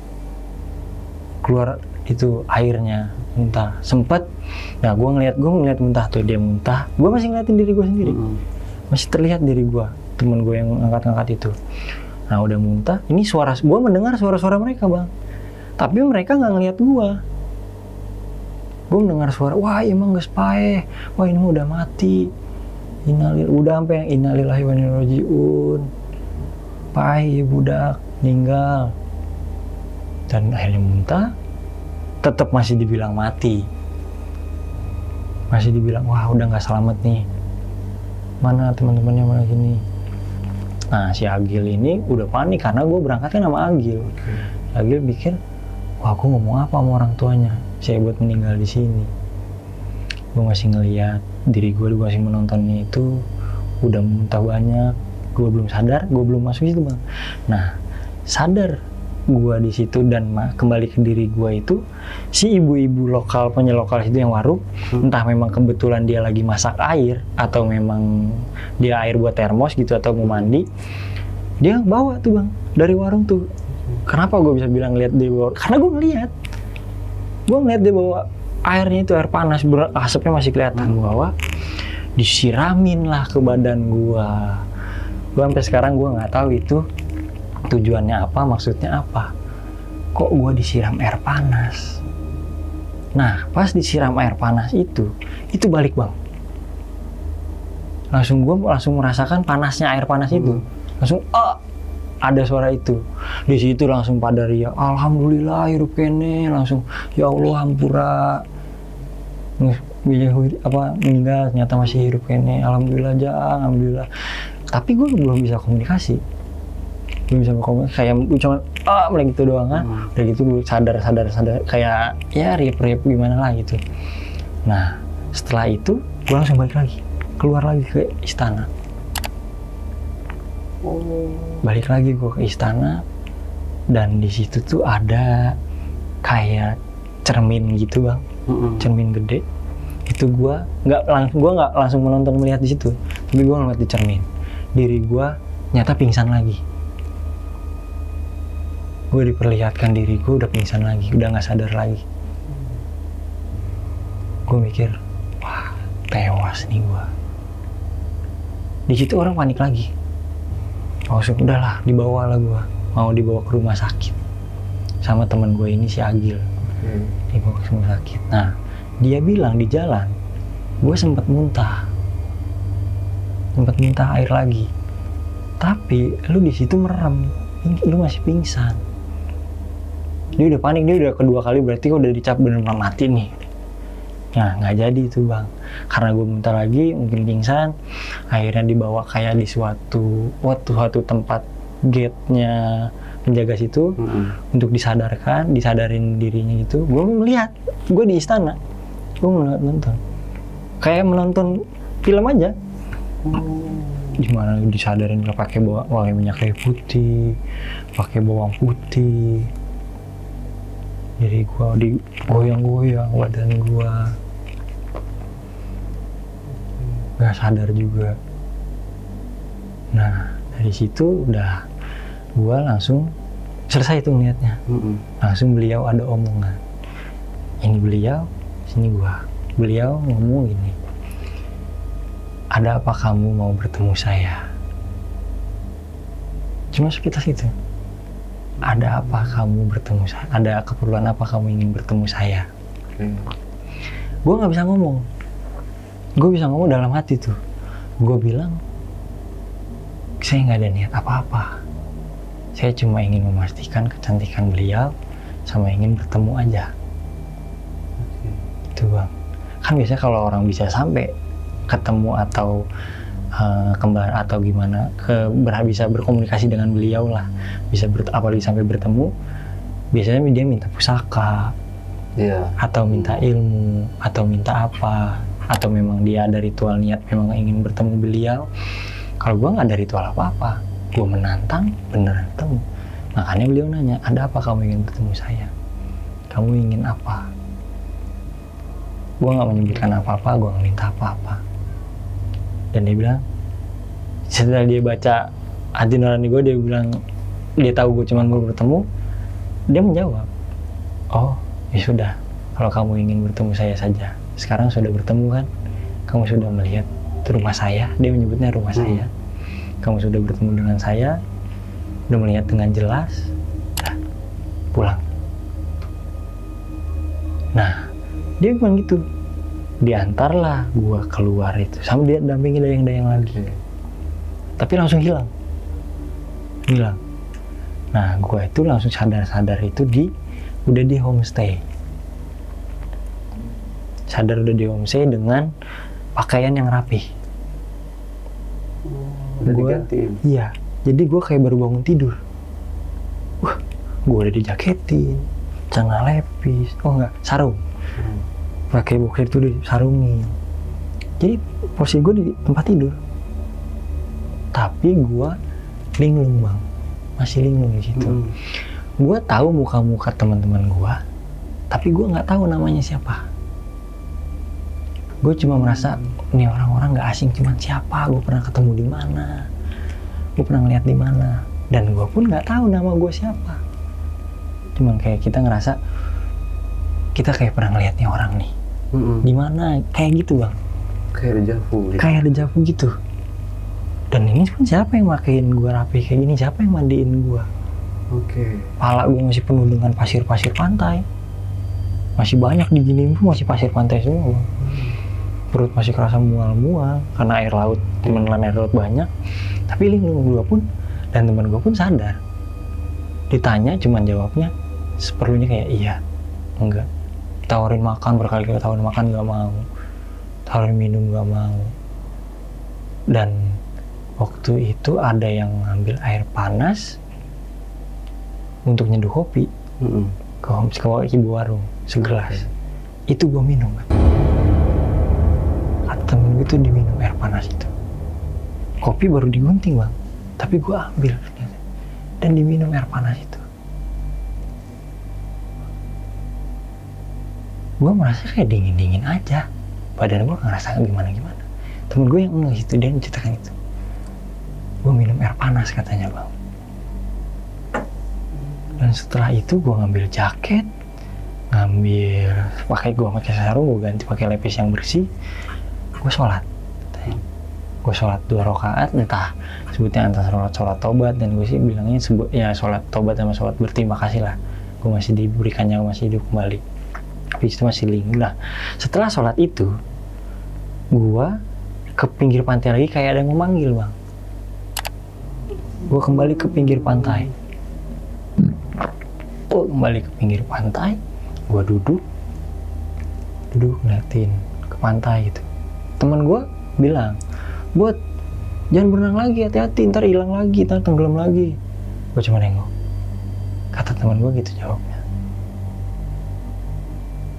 keluar itu airnya, muntah, sempet. Nah, gue ngeliat muntah tuh, dia muntah. Gue masih ngeliatin diri gue sendiri, masih terlihat diri gue, temen gue yang angkat-angkat itu. Nah, udah muntah. Ini gue mendengar suara-suara mereka bang, tapi mereka nggak ngeliat gue. Gue mendengar suara, wah emang gak sepaeh, wah ini udah mati. Udah sampai yang innalillahi wa inna ilaihi rajiun. Paeh budak, meninggal. Dan akhirnya muntah. Tetap masih dibilang mati, masih dibilang wah udah nggak selamat nih, mana teman-temannya mana gini. Nah si Agil ini udah panik karena gue berangkatnya sama Agil. Agil pikir wah aku ngomong apa sama orang tuanya, saya buat meninggal di sini. Gue masih ngeliat diri gue masih menontonnya itu, udah muntah banyak, gue belum sadar, gue belum masuk situ bang. Nah sadar gua di situ dan kembali ke diri gua itu si ibu-ibu lokal penyelokal itu yang warung, entah memang kebetulan dia lagi masak air atau memang dia air buat termos gitu atau mau mandi, dia bawa tuh bang dari warung tuh. Kenapa gue bisa bilang lihat dia bawa? Karena gue ngeliat dia bawa airnya itu air panas, asapnya masih kelihatan. Gue bawa, disiramin lah ke badan gue. Gue sampai sekarang gue nggak tahu itu tujuannya apa, maksudnya apa. Kok gue disiram air panas? Nah, pas disiram air panas itu balik bang. Gue langsung merasakan panasnya air panas itu. Langsung, ada suara itu. Di situ langsung pada ria, alhamdulillah hirup kene, langsung ya Allah hampura. Meninggal ternyata masih hirup kene, alhamdulillah alhamdulillah. Tapi gue belum bisa komunikasi. Kayak cuma gitu doang kan. Udah gitu gue sadar kayak ya riap gimana lah gitu. Nah, setelah itu gue langsung balik lagi, keluar lagi ke istana. Balik lagi gue ke istana dan di situ tuh ada kayak cermin gitu bang, cermin gede. Itu gue nggak langsung menonton melihat di situ, tapi gue ngeliat di cermin diri gue nyata pingsan lagi. Gue diperlihatkan diri gue udah pingsan lagi, udah nggak sadar lagi. Gue mikir, wah tewas nih gue. Di situ orang panik lagi. Oh udahlah, dibawa lah gue, mau dibawa ke rumah sakit sama teman gue ini si Agil. Dibawa ke rumah sakit. Nah dia bilang di jalan gue sempat muntah air lagi, tapi lu di situ merem, lu masih pingsan. Dia udah panik, dia udah kedua kali berarti udah dicap bener-bener mati nih. Nah nggak jadi itu bang, karena gue muntah lagi mungkin pingsan. Akhirnya dibawa kayak di suatu tempat gate-nya penjaga situ untuk disadarin dirinya gitu. Gue melihat, gue di istana, gue nonton kayak menonton film aja. Gimana disadarin nggak pakai minyak kayu putih, pakai bawang putih. Jadi gue digoyang-goyang badan gue, nggak sadar juga. Nah dari situ udah gue langsung selesai tuh niatnya. Langsung beliau ada omongan, ini beliau, sini gue. Beliau ngomong gini, ada apa kamu mau bertemu saya? Cuma sekitar itu. Ada apa kamu bertemu saya? Ada keperluan apa kamu ingin bertemu saya? Gue nggak bisa ngomong. Gue bisa ngomong dalam hati tuh. Gue bilang, saya nggak ada niat apa-apa. Saya cuma ingin memastikan kecantikan beliau, sama ingin bertemu aja. Itu bang. Kan biasanya kalau orang bisa sampai ketemu atau kembar atau gimana, bisa berkomunikasi dengan beliau lah, bisa apalagi sampai bertemu, biasanya dia minta pusaka, atau minta ilmu, atau minta apa, atau memang dia ada ritual niat memang ingin bertemu beliau. Kalau gue nggak ada ritual apa-apa, gue menantang beneran ketemu. Makanya beliau nanya, ada apa kamu ingin bertemu saya? Kamu ingin apa? Gue nggak menyebutkan apa-apa, gue nggak minta apa-apa. Dan dia bilang, setelah dia baca hati nurani gue, dia bilang dia tahu gue cuma mau bertemu. Dia menjawab, oh ya sudah, kalau kamu ingin bertemu saya saja. Sekarang sudah bertemu kan, kamu sudah melihat rumah saya. Dia menyebutnya rumah saya. Kamu sudah bertemu dengan saya, udah melihat dengan jelas, udah pulang. Nah dia bilang gitu, diantarlah gua keluar itu, sama dia dampingi dayang-dayang lagi. Tapi langsung hilang. Nah gua itu langsung sadar itu udah di homestay. Sadar udah di homestay dengan pakaian yang rapi. Udah digantiin? Iya, jadi gua kayak baru bangun tidur. Wah, gua udah dijaketin, celana lepis, sarung. Pakai boxer itu disarungin. Jadi posisi gue di tempat tidur, tapi gue linglung bang, masih linglung di situ. gue tahu muka-muka teman-teman gue, tapi gue nggak tahu namanya siapa. Gue cuma merasa ini orang-orang nggak asing, cuman siapa, gue pernah ketemu di mana, gue pernah ngeliat di mana, dan gue pun nggak tahu nama gue siapa. Cuman kayak kita ngerasa kita kayak pernah ngeliat nih orang nih, di mana, kayak gitu bang. Kayak dejavu. Kayak dejavu gitu. Dan ini pun siapa yang makein gue rapi kayak gini, siapa yang mandiin gue? Oke. Pala gue masih penuh dengan pasir-pasir pantai, masih banyak di gini pun masih pasir pantai semua bang. Perut masih kerasa mual-mual karena air laut, menelan air laut banyak. Tapi lingkungan gue pun dan teman gue pun sadar. Ditanya cuman jawabnya seperlunya kayak iya, enggak. Tawarin makan berkali-kali, tawarin makan nggak mau, tawarin minum nggak mau. Dan waktu itu ada yang ngambil air panas untuk nyeduh kopi ke ibu warung segelas. Itu gue minum kan. Kata temen gue tuh diminum air panas itu. Kopi baru digunting bang, tapi gue ambil dan diminum air panas itu. Gue merasa kayak dingin-dingin aja, badan gue ngerasa gimana-gimana. Temen gue yang enggak itu, dia menceritakan itu. Gue minum air panas katanya bang. Dan setelah itu gue ngambil jaket, gue pakai sarung, gue ganti pakai lepis yang bersih. Gue sholat. Gue sholat 2 rakaat, entah sebutnya antara sholat tobat, dan gue sih bilangnya ya sholat tobat sama sholat berterima kasih lah. Gue masih diberikannya, masih hidup kembali. Tapi itu masih linggung lah. Setelah sholat itu, gue ke pinggir pantai lagi kayak ada yang memanggil bang. Gue kembali ke pinggir pantai. Kembali ke pinggir pantai, gue duduk ngeliatin ke pantai gitu. Teman gue bilang, buat jangan berenang lagi, hati-hati, ntar hilang lagi, ntar tenggelam lagi. Gue cuma nengok. Kata teman gue gitu jawabnya.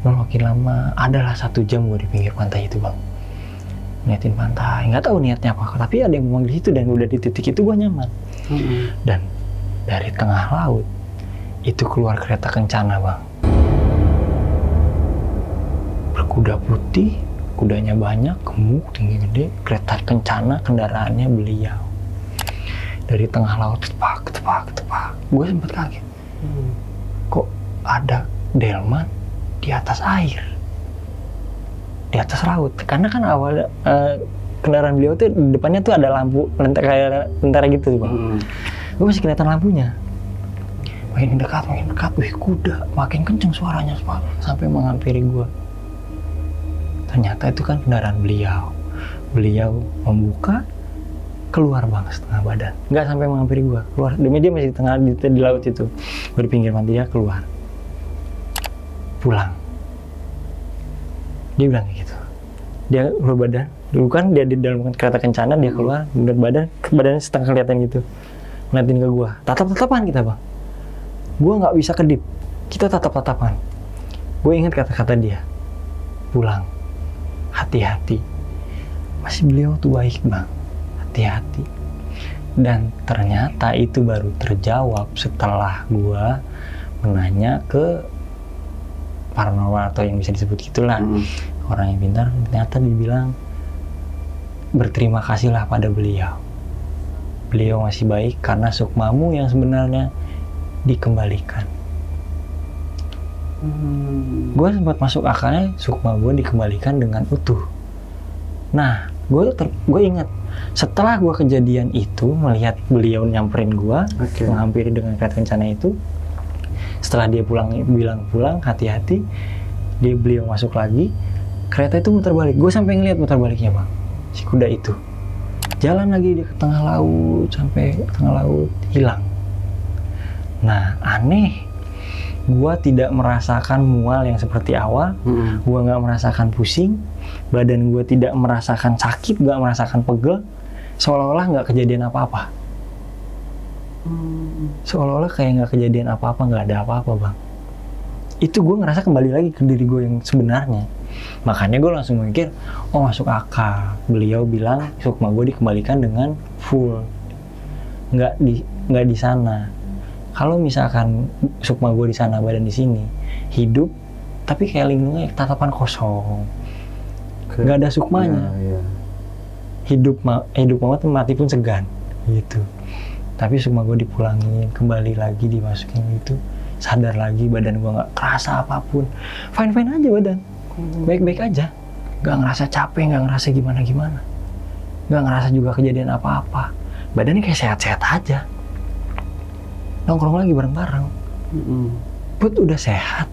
Makin lama, adalah 1 jam gue di pinggir pantai itu bang, ngeliatin pantai. Nggak tahu niatnya apa, tapi ada yang memanggil situ dan udah di titik itu gue nyaman. Dan dari tengah laut itu keluar kereta kencana bang, berkuda putih, kudanya banyak, gemuk, tinggi gede, kereta kencana, kendaraannya beliau. Dari tengah laut, tepak. Gue sempat kaget. Kok ada delman di atas air, di atas laut? Karena kan awal kendaraan beliau tuh depannya tuh ada lampu kayak tentara gitu bang. Gue masih kelihatan lampunya. Makin dekat, wih kuda, makin kenceng suaranya sampai menghampiri gue. Ternyata itu kan kendaraan beliau. Beliau membuka, keluar bang setengah badan. Nggak sampai menghampiri gue, keluar. Demi dia masih di laut itu. Gue di pinggir pantai, dia keluar. Pulang. Dia bilang kayak gitu. Dia keluar badan. Dulu kan dia di dalam kereta kencana, dia keluar, badannya setengah kelihatan gitu. Ngeliatin ke gue. Tatap-tatapan kita bang. Gue nggak bisa kedip, kita tatap-tatapan. Gue ingat kata-kata dia, pulang, hati-hati. Masih beliau tuh baik bang, hati-hati. Dan ternyata itu baru terjawab setelah gue menanya ke paranormal atau yang bisa disebut gitulah, orang yang pintar. Ternyata dibilang berterima kasihlah pada beliau. Beliau masih baik karena sukmamu yang sebenarnya dikembalikan. Gue sempat masuk akalnya sukma gue dikembalikan dengan utuh. Nah, gue ingat setelah gue kejadian itu melihat beliau nyamperin gue, menghampiri dengan kereta kencana itu. Setelah dia bilang pulang, hati-hati, beliau masuk lagi, kereta itu muter balik. Gue sampai ngeliat muter baliknya bang, si kuda itu jalan lagi di tengah laut, sampai tengah laut hilang. Nah, aneh, gue tidak merasakan mual yang seperti awal, gue nggak merasakan pusing, badan gue tidak merasakan sakit, nggak merasakan pegel, seolah-olah nggak kejadian apa-apa. Seolah-olah kayak nggak kejadian apa-apa, nggak ada apa-apa bang. Itu gue ngerasa kembali lagi ke diri gue yang sebenarnya. Makanya gue langsung mikir, oh masuk akal. Beliau bilang sukma gue dikembalikan dengan full, nggak di sana. Kalau misalkan sukma gue di sana, badan di sini, hidup, tapi kayak linglungnya tatapan kosong, nggak ada sukmanya. Iya. Hidup mati pun segan, gitu. Tapi sukma gue dipulangin, kembali lagi dimasukin gitu, sadar lagi, badan gue nggak kerasa apapun, fine aja badan, baik aja, nggak ngerasa capek, nggak ngerasa gimana, nggak ngerasa juga kejadian apa-apa, badannya kayak sehat-sehat aja. Nongkrong lagi bareng-bareng, Put udah sehat,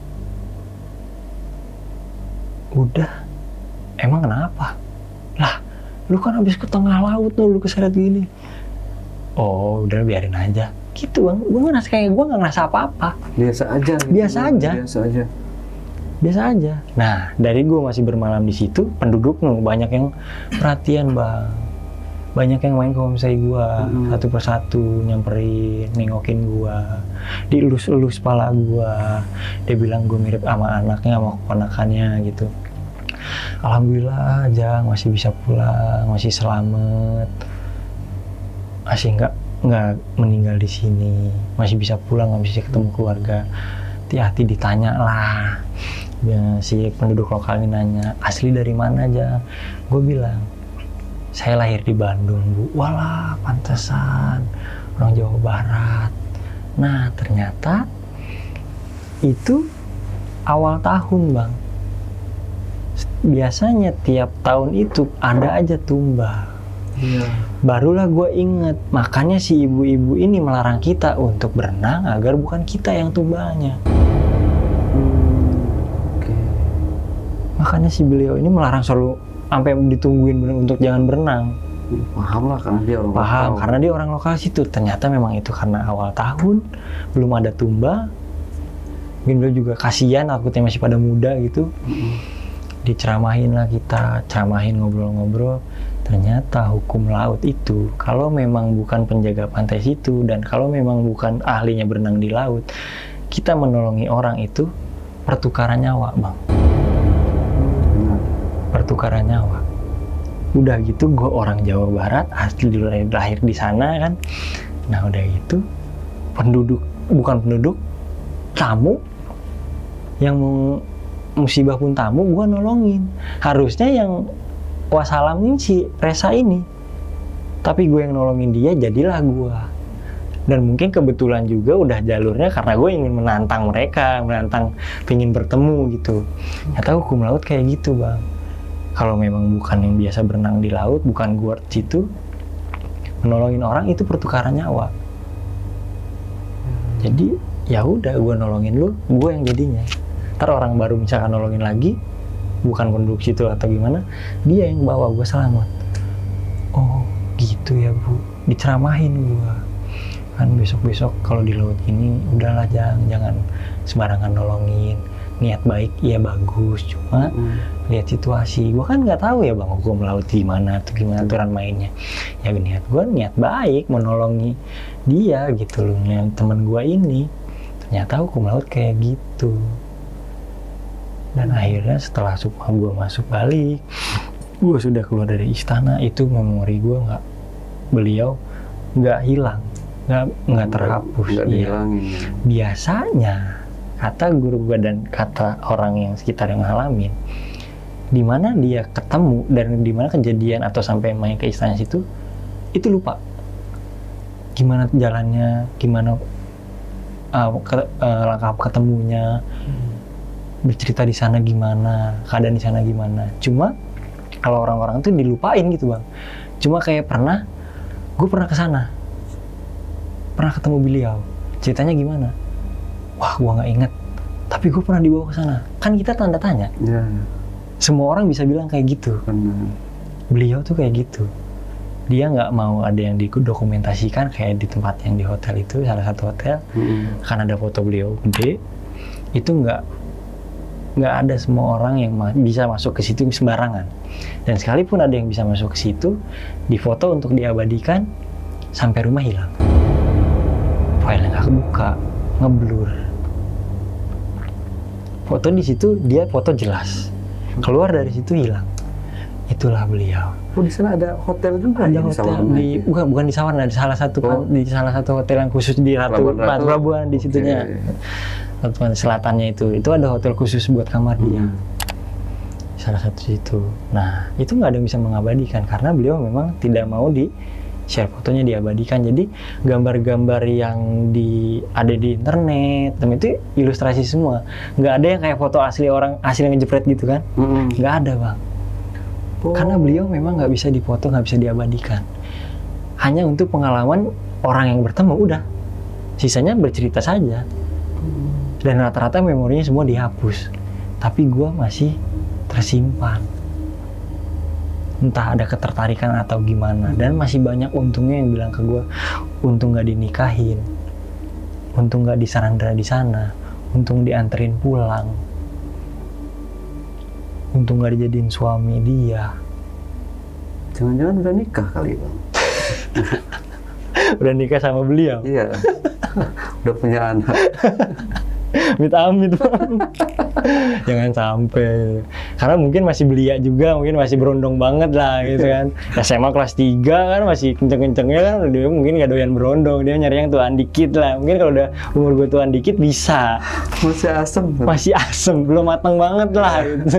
udah, emang kenapa? Lah, lu kan habis ke tengah laut tuh, lu keseret gini. Oh, udah biarin aja. Gitu bang, gue ngerasa kayak gue nggak ngerasa apa-apa. Biasa aja. Gitu. Biasa aja. Nah, dari gue masih bermalam di situ, penduduk banyak yang perhatian bang. Banyak yang main ke homestay gue, satu persatu nyamperin, nengokin gue, dielus-elus kepala gue. Dia bilang gue mirip sama anaknya, sama keponakannya gitu. Alhamdulillah aja masih bisa pulang, masih selamat, masih nggak meninggal di sini, masih bisa pulang, masih bisa ketemu keluarga. Hati-hati ditanya lah, ya, si penduduk lokal ini nanya, asli dari mana aja? Gue bilang, saya lahir di Bandung bu. Walah, pantesan orang Jawa Barat. Nah ternyata itu awal tahun bang. Biasanya tiap tahun itu ada aja tumbang. Iya. Barulah gue inget, makanya si ibu-ibu ini melarang kita untuk berenang agar bukan kita yang tumbangnya. Oke. Makanya si beliau ini melarang selalu sampai ditungguin untuk jangan berenang. Paham lah karena dia orang Paham, lokal. karena dia orang lokal situ. Ternyata memang itu karena awal tahun, belum ada tumbang. Mungkin beliau juga kasihan, takutnya masih pada muda gitu. Diceramahin lah kita, ceramahin ngobrol-ngobrol. Ternyata hukum laut itu, kalau memang bukan penjaga pantai situ, dan kalau memang bukan ahlinya berenang di laut, kita menolongi orang itu pertukaran nyawa, bang. Pertukaran nyawa. Udah gitu, gue orang Jawa Barat, asli lahir di sana kan. Nah udah gitu, bukan penduduk, tamu, yang musibah pun tamu, gue nolongin. Harusnya yang wassalamin si Resa ini, tapi gue yang nolongin dia, jadilah gue. Dan mungkin kebetulan juga udah jalurnya karena gue ingin menantang mereka, pengen bertemu gitu. Ternyata hukum laut kayak gitu bang. Kalau memang bukan yang biasa berenang di laut, bukan gue situ, menolongin orang itu pertukaran nyawa. Jadi ya udah, gue nolongin lu, gue yang jadinya. Ntar orang baru misalkan nolongin lagi, bukan penduduk situ atau gimana, dia yang bawa gue selamat. Oh gitu ya bu, diceramahin gue. Kan besok-besok kalau di laut ini, udahlah jangan sembarangan nolongin. Niat baik iya bagus, cuma lihat situasi. Gue kan nggak tahu ya bang, hukum laut gimana tuh, gimana aturan mainnya. Ya niat gue niat baik, menolongi dia gitu loh, teman gue ini. Ternyata hukum laut kayak gitu. Dan akhirnya setelah sukma gue masuk balik, gue sudah keluar dari istana, itu memori gue beliau nggak hilang, nggak terhapus. Nggak dihilangin. Biasanya kata guru gue dan kata orang yang sekitar yang ngalamin, di mana dia ketemu dan di mana kejadian atau sampai main ke istana situ, itu lupa gimana jalannya, gimana langkah ketemunya, bercerita di sana gimana, keadaan di sana gimana. Cuma kalau orang-orang itu dilupain gitu bang. Cuma kayak gue pernah ke sana, pernah ketemu beliau, ceritanya gimana? Wah, gue nggak inget. Tapi gue pernah dibawa ke sana. Kan kita tanda tanya. Ya. Semua orang bisa bilang kayak gitu. Benar. Beliau tuh kayak gitu. Dia nggak mau ada yang didokumentasikan kayak di tempat yang di hotel itu, salah satu hotel. Kan ada foto beliau gede. Itu nggak ada semua orang yang bisa masuk ke situ sembarangan. Dan sekalipun ada yang bisa masuk ke situ, difoto untuk diabadikan, sampai rumah hilang. Filenya nggak kebuka, ngeblur. Foto di situ dia foto jelas, keluar dari situ hilang. itulah beliau. Oh, di sana ada hotel juga Ada ya, hotel Sawarna di itu? bukan di Sawarna, di salah satu Oh. di salah satu hotel yang khusus di Pelabuhan di Oke. situnya. Pelabuhan selatannya itu ada hotel khusus buat kamar dia. Salah satu situ. Nah, itu nggak ada yang bisa mengabadikan karena beliau memang tidak mau di share fotonya diabadikan. Jadi gambar-gambar yang ada di internet, itu ilustrasi semua. Nggak ada yang kayak foto asli orang asli yang ngejepret gitu kan? Nggak ada, Bang. Karena beliau memang nggak bisa dipoto, nggak bisa diabadikan. Hanya untuk pengalaman orang yang bertemu, udah. Sisanya bercerita saja. Dan rata-rata memorinya semua dihapus. Tapi gua masih tersimpan. Entah ada ketertarikan atau gimana. Dan masih banyak untungnya yang bilang ke gua, untung nggak dinikahin. Untung nggak disarandra di sana. Untung dianterin pulang. Untung gak dijadiin suami dia. Jangan-jangan udah nikah kali, Bang? Udah nikah sama beliau. Iya. Udah punya anak. Amit-amit, Bang. Jangan sampai. Karena mungkin masih belia juga, mungkin masih berondong banget lah gitu kan. SMA kelas 3 kan masih kenceng-kencengnya kan, dia mungkin gak doyan berondong, dia nyari yang tuaan dikit lah. Mungkin kalau udah umur gue tuaan dikit bisa. Masih asem. Masih asem, belum matang banget lah gitu.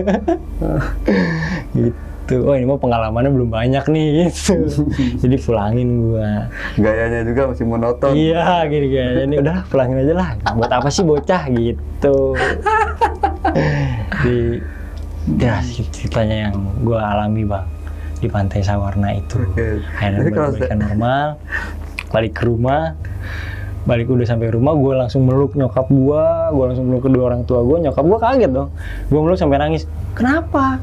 Gitu. Oh, ini mah pengalamannya belum banyak nih gitu. Jadi pulangin gua. Gayanya juga masih monoton. Iya, gini kayaknya ini udah pulangin aja lah. Buat apa sih bocah gitu. Ya ceritanya yang gue alami, Bang, di Pantai Sawarna itu. Oke. Akhirnya Jadi kalau balik normal, balik ke rumah. Balik udah sampai rumah, gue langsung meluk nyokap gue langsung meluk kedua orang tua gue. Nyokap gue kaget dong. Gue meluk sampai nangis. Kenapa?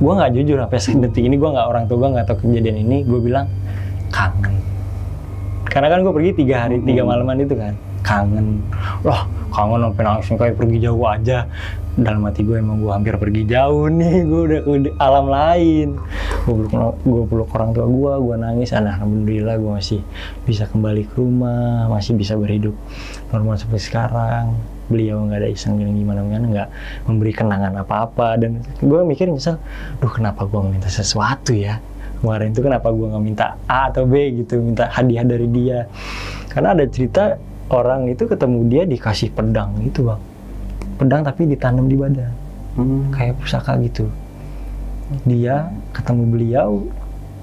Gue nggak jujur sampai detik ini, gue nggak, orang tua gue nggak tahu kejadian ini. Gue bilang kangen. Karena kan gue pergi 3 hari 3 malaman itu kan. Kangen. Loh, kangen sampai nangis kayak pergi jauh aja. Dalam hati gue emang gue hampir pergi jauh nih, gue udah ke alam lain. Gue peluk orang tua gue nangis. Alhamdulillah gue masih bisa kembali ke rumah, masih bisa berhidup normal seperti sekarang. Beliau nggak ada iseng gimana nggak memberi kenangan apa-apa. Dan gue mikir nyesel, duh kenapa gue minta sesuatu ya kemarin itu, kenapa gue nggak minta A atau B gitu, minta hadiah dari dia. Karena ada cerita orang itu ketemu dia dikasih pedang gitu, Bang. Pedang tapi ditanam di badan, kayak pusaka gitu. Dia ketemu beliau,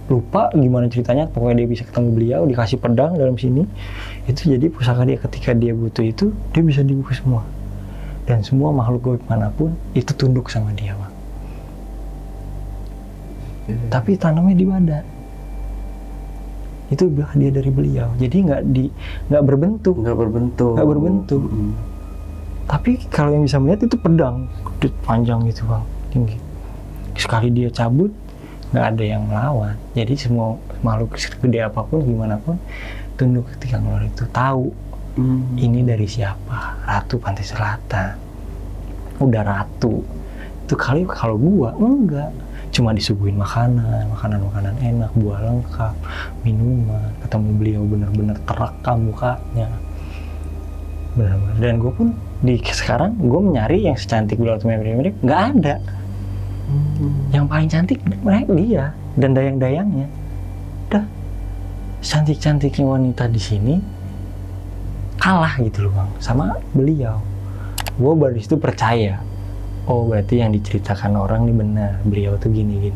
lupa gimana ceritanya, pokoknya dia bisa ketemu beliau, dikasih pedang dalam sini. Itu jadi pusaka dia, ketika dia butuh itu, dia bisa dibuka semua. Dan semua makhluk gaib manapun, itu tunduk sama dia, Bang. Tapi tanamnya di badan. Itu hadiah dari beliau. Jadi nggak berbentuk. Nggak berbentuk. Tapi kalau yang bisa melihat itu pedang, gede, panjang gitu, Bang, tinggi. Sekali dia cabut, nggak ada yang melawan. Jadi semua makhluk gede apapun, gimana pun, tunduk ketika ngeluar itu. Tahu ini dari siapa? Ratu Pantai Selatan. Udah ratu. Itu kali kalau gua enggak. Cuma disuguhin makanan enak, buah lengkap, minuman. Ketemu beliau benar-benar terekam mukanya. Benar-benar. Dan gue pun sekarang gue mencari yang secantik beliau atau mirip-mirip, nggak ada. Yang paling cantik mereka dia dan dayang-dayangnya. Udah, cantik-cantiknya wanita di sini kalah gitu loh, Bang, sama beliau. Gue baru itu percaya. Oh, berarti yang diceritakan orang ini benar. Beliau tuh gini.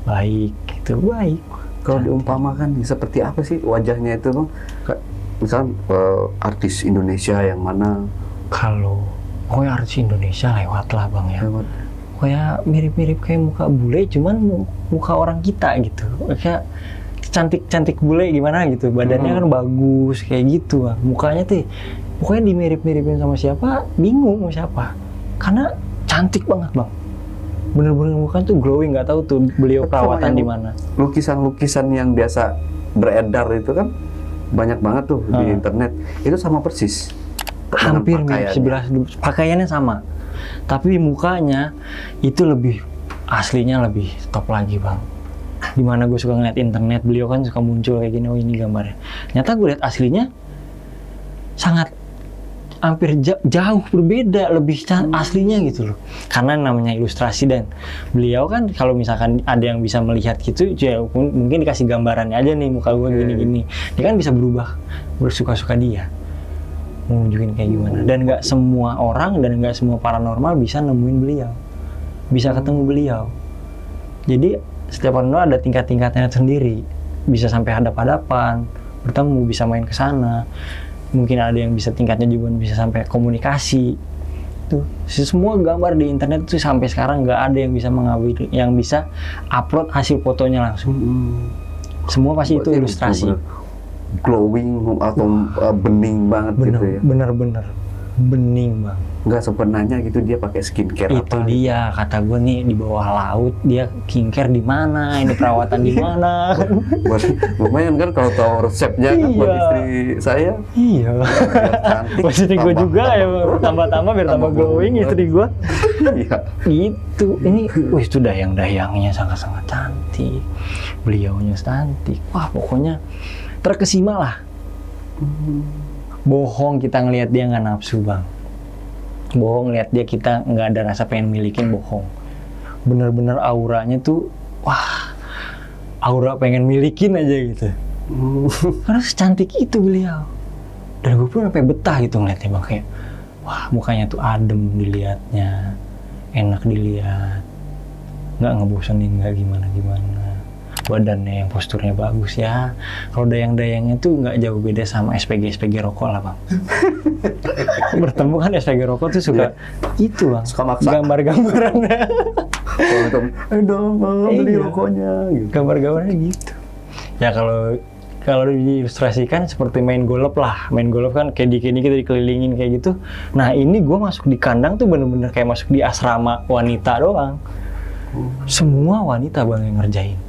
Baik, gitu, baik. Kalau diumpamakan seperti apa sih wajahnya itu, Bang? Misal artis Indonesia yang mana? Kalau pokoknya artis Indonesia lewat lah, Bang, ya. Lewat. Kayak mirip-mirip kayak muka bule, cuman muka orang kita gitu. Kayak cantik bule gimana gitu. Badannya kan bagus kayak gitu, Bang. Mukanya tuh pokoknya dimirip-miripin sama siapa, bingung mau siapa. Karena cantik banget, Bang. Bener-bener mukanya tuh glowing, nggak tahu tuh beliau perawatan di mana. Lukisan-lukisan yang biasa beredar itu kan banyak banget tuh di internet. Itu sama persis. Hampir mirip, sebelah pakaiannya sama. Tapi mukanya itu lebih aslinya lebih top lagi, Bang. Dimana gue suka ngeliat internet, beliau kan suka muncul kayak gini, oh ini gambarnya. Ternyata gue lihat aslinya sangat hampir jauh berbeda, lebih aslinya gitu loh. Karena namanya ilustrasi, dan beliau kan kalau misalkan ada yang bisa melihat gitu, ya mungkin dikasih gambarannya aja nih muka gue gini-gini. Dia kan bisa berubah bersuka-suka dia mau nunjukin kayak gimana. Dan nggak semua orang dan nggak semua paranormal bisa nemuin beliau, bisa ketemu beliau. Jadi setiap paranormal ada tingkat-tingkatnya sendiri, bisa sampai hadap-hadapan, bertemu, bisa main ke sana. Mungkin ada yang bisa tingkatnya juga bisa sampai komunikasi. Tuh, semua gambar di internet itu sampai sekarang nggak ada yang bisa mengambil, yang bisa upload hasil fotonya langsung. Semua pasti itu ilustrasi. Glowing atau bening banget Bener, gitu ya. bener bening bang. Nggak sempet nanya gitu dia pakai skincare Itu apa? dia kata gue nih, di bawah laut dia skincare di mana, ini perawatan di mana. Lumayan kan kalau tahu resepnya kan buat Iya. istri saya. Iya. Biar cantik. Buat istri gue juga ya, tambah-tambah biar tambah glowing istri gue. Iya. Gitu. Ini, wih itu dayang-dayangnya sangat-sangat cantik. Beliaunya cantik. Wah pokoknya terkesima lah. Bohong kita ngelihat dia nggak nafsu bang. Bohong lihat dia kita nggak ada rasa pengen milikin, bohong. Bener-bener auranya tuh, wah, aura pengen milikin aja gitu. Karena secantik itu beliau. Dan gue pun sampai betah gitu ngeliatnya bang, kayak, wah mukanya tuh adem dilihatnya, enak dilihat, nggak ngebosenin, nggak gimana-gimana. Badannya yang posturnya bagus ya. Kalau dayang-dayangnya tuh nggak jauh beda sama SPG rokok lah bang. Bertemu kan SPG rokok tuh suka itu bang, Suka maksa. gambar-gambarannya. Dong, beli Iya. rokoknya gitu. Gambar-gambarnya gitu. Ya kalau diilustrasikan seperti main golf lah. Main golf kan kayak kita dikelilingin kayak gitu. Nah ini gue masuk di kandang tuh bener-bener kayak masuk di asrama wanita doang. Semua wanita bang yang ngerjain.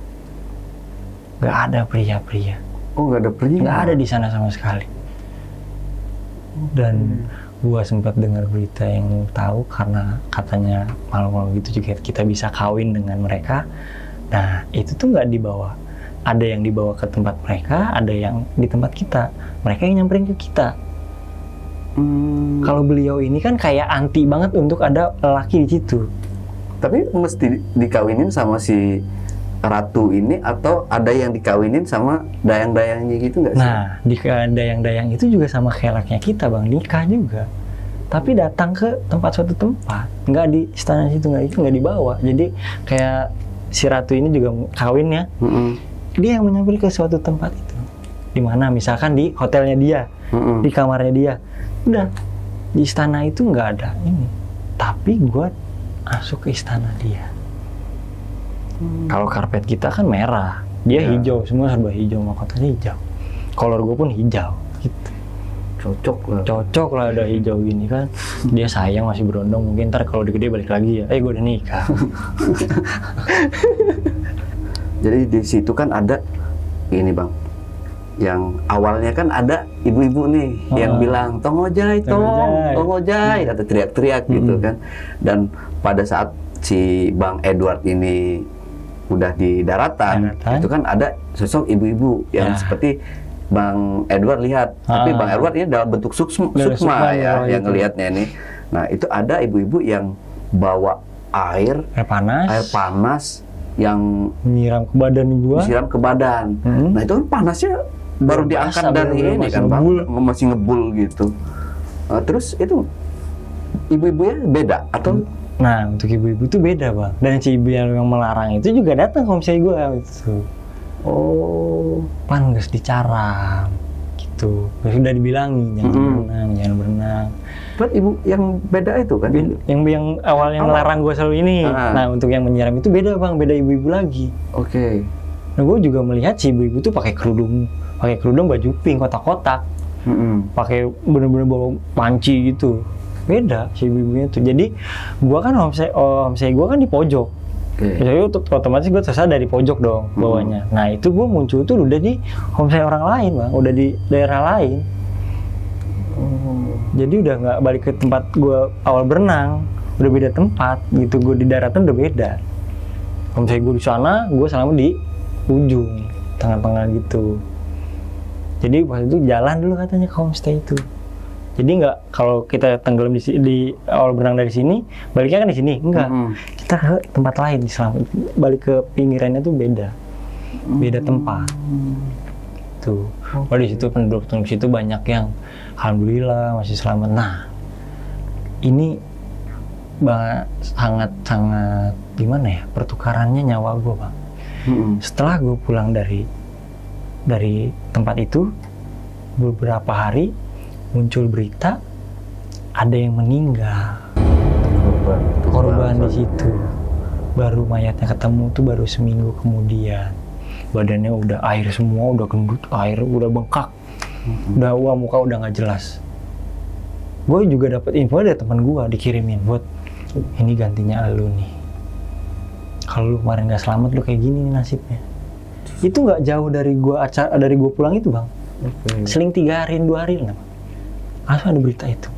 Gak ada pria-pria. Oh nggak ada pria? Nggak ada di sana sama sekali. Dan gua sempat dengar berita yang tahu karena katanya malam-malam gitu juga kita bisa kawin dengan mereka. Nah itu tuh nggak dibawa. Ada yang dibawa ke tempat mereka, ada yang di tempat kita. Mereka yang nyamperin ke kita. Kalau beliau ini kan kayak anti banget untuk ada lelaki di situ. Tapi mesti dikawinin sama si ratu ini atau ada yang dikawinin sama dayang-dayangnya gitu nggak sih? Nah, di dayang-dayang itu juga sama kelaknya kita bang, nikah juga. Tapi datang ke suatu tempat, nggak di istana situ, nggak dibawa. Jadi kayak si ratu ini juga kawinnya, dia yang menyambil ke suatu tempat itu. Di mana misalkan di hotelnya dia, di kamarnya dia. Udah, di istana itu nggak ada ini. Tapi gue masuk ke istana dia. Kalau karpet kita kan merah, dia Ya. hijau, semua serba hijau, mahkotanya hijau. Kolor gue pun hijau, gitu. Cocok lah. Cocok lah ada hijau gini kan. Dia sayang masih berondong, mungkin ntar kalau udah gede balik lagi ya. Gue udah nikah. Jadi di situ kan ada ini bang, yang awalnya kan ada ibu-ibu nih yang bilang tongojai, tongojai, kata teriak-teriak gitu kan. Dan pada saat si Bang Edward ini udah di daratan, itu kan ada sosok ibu-ibu yang seperti Bang Edward lihat, tapi Bang Edward ini dalam bentuk sukma ya, yang ngelihatnya ini. Nah itu ada ibu-ibu yang bawa air panas yang Nyiram ke badan gua. disiram ke badan. Nah itu kan panasnya baru diangkat Basah, dari bener-bener ini masih kan bang, ngebul. masih ngebul gitu. Terus itu ibu-ibunya beda atau? Nah, untuk ibu-ibu itu beda bang. Dan si ibu yang melarang itu juga datang ke homestay gue gitu. Oh, Pan nggak dicaram gitu. Sudah dibilangin jangan berenang. buat ibu yang beda itu kan? Yang awal yang melarang gue selalu ini. Nah, untuk yang menyiram itu beda bang, beda ibu-ibu lagi. Oke. Nah, gue juga melihat si ibu-ibu tuh pakai kerudung baju pink kotak-kotak, pakai bener-bener bawa panci gitu. Beda si ibu-ibunya tuh. Jadi gua kan homestay gua kan di pojok. Jadi otomatis gua terasa dari pojok dong bawahnya. Nah itu gua muncul tuh udah di homestay orang lain bang, udah di daerah lain. Jadi udah nggak balik ke tempat gua awal berenang, udah beda tempat gitu. Gua di daratan udah beda. Homestay gua di sana, gua selama di ujung tengah-tengah gitu. Jadi waktu itu jalan dulu katanya ke homestay itu. Jadi nggak kalau kita tenggelam di awal berenang dari sini, baliknya kan di sini, enggak. Kita ke tempat lain balik ke pinggirannya tuh beda tempat. Tuh, di situ penduduk situ banyak yang alhamdulillah masih selamat. Nah, ini sangat gimana ya, pertukarannya nyawa gue, Bang. Setelah gue pulang dari tempat itu, beberapa hari muncul berita ada yang meninggal, korban di situ. Baru mayatnya ketemu tuh baru seminggu kemudian, badannya udah air semua, udah gendut, air udah bengkak, udah muka udah nggak jelas. Gue juga dapat info dari teman gue, dikirimin buat ini gantinya lu nih. Kalau lu kemarin nggak selamat, lu kayak gini nih nasibnya. Itu nggak jauh dari gue pulang itu, Bang. Seling 3 hari, 2 hari lah. Langsung ada berita itu.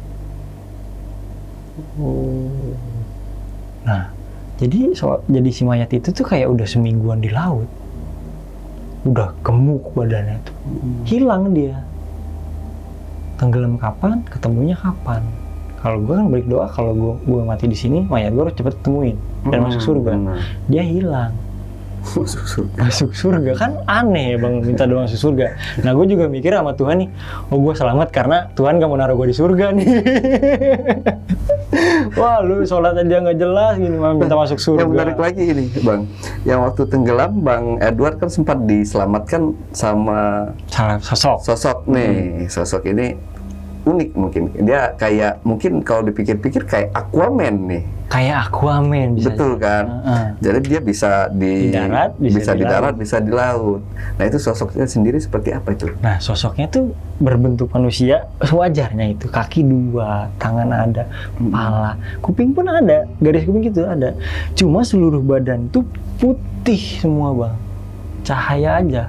Nah, jadi si mayat itu tuh kayak udah semingguan di laut. Udah gemuk badannya tuh. Hilang dia. Tenggelam kapan, ketemunya kapan. Kalau gue kan balik doa, kalau gue mati di sini, mayat gue harus cepet temuin dan masuk surga. Dia hilang. Masuk surga kan aneh ya, Bang, minta doa masuk surga. Nah, gue juga mikir sama Tuhan nih, gue selamat karena Tuhan gak mau naruh gue di surga nih. Wah, lu sholat aja nggak jelas gini, minta masuk surga. Yang menarik lagi ini, Bang, yang waktu tenggelam Bang Edward kan sempat diselamatkan sama sosok nih. Sosok ini unik mungkin. Dia kayak, mungkin kalau dipikir-pikir kayak Aquaman nih. Kayak Aquaman bisa. Betul kan? Jadi dia bisa di darat, bisa di darat, bisa di laut. Nah, itu sosoknya sendiri seperti apa itu? Nah, sosoknya tuh berbentuk manusia sewajarnya itu. Kaki 2, tangan ada, kepala, kuping pun ada, garis kuping gitu ada. Cuma seluruh badan tuh putih semua, Bang. Cahaya aja.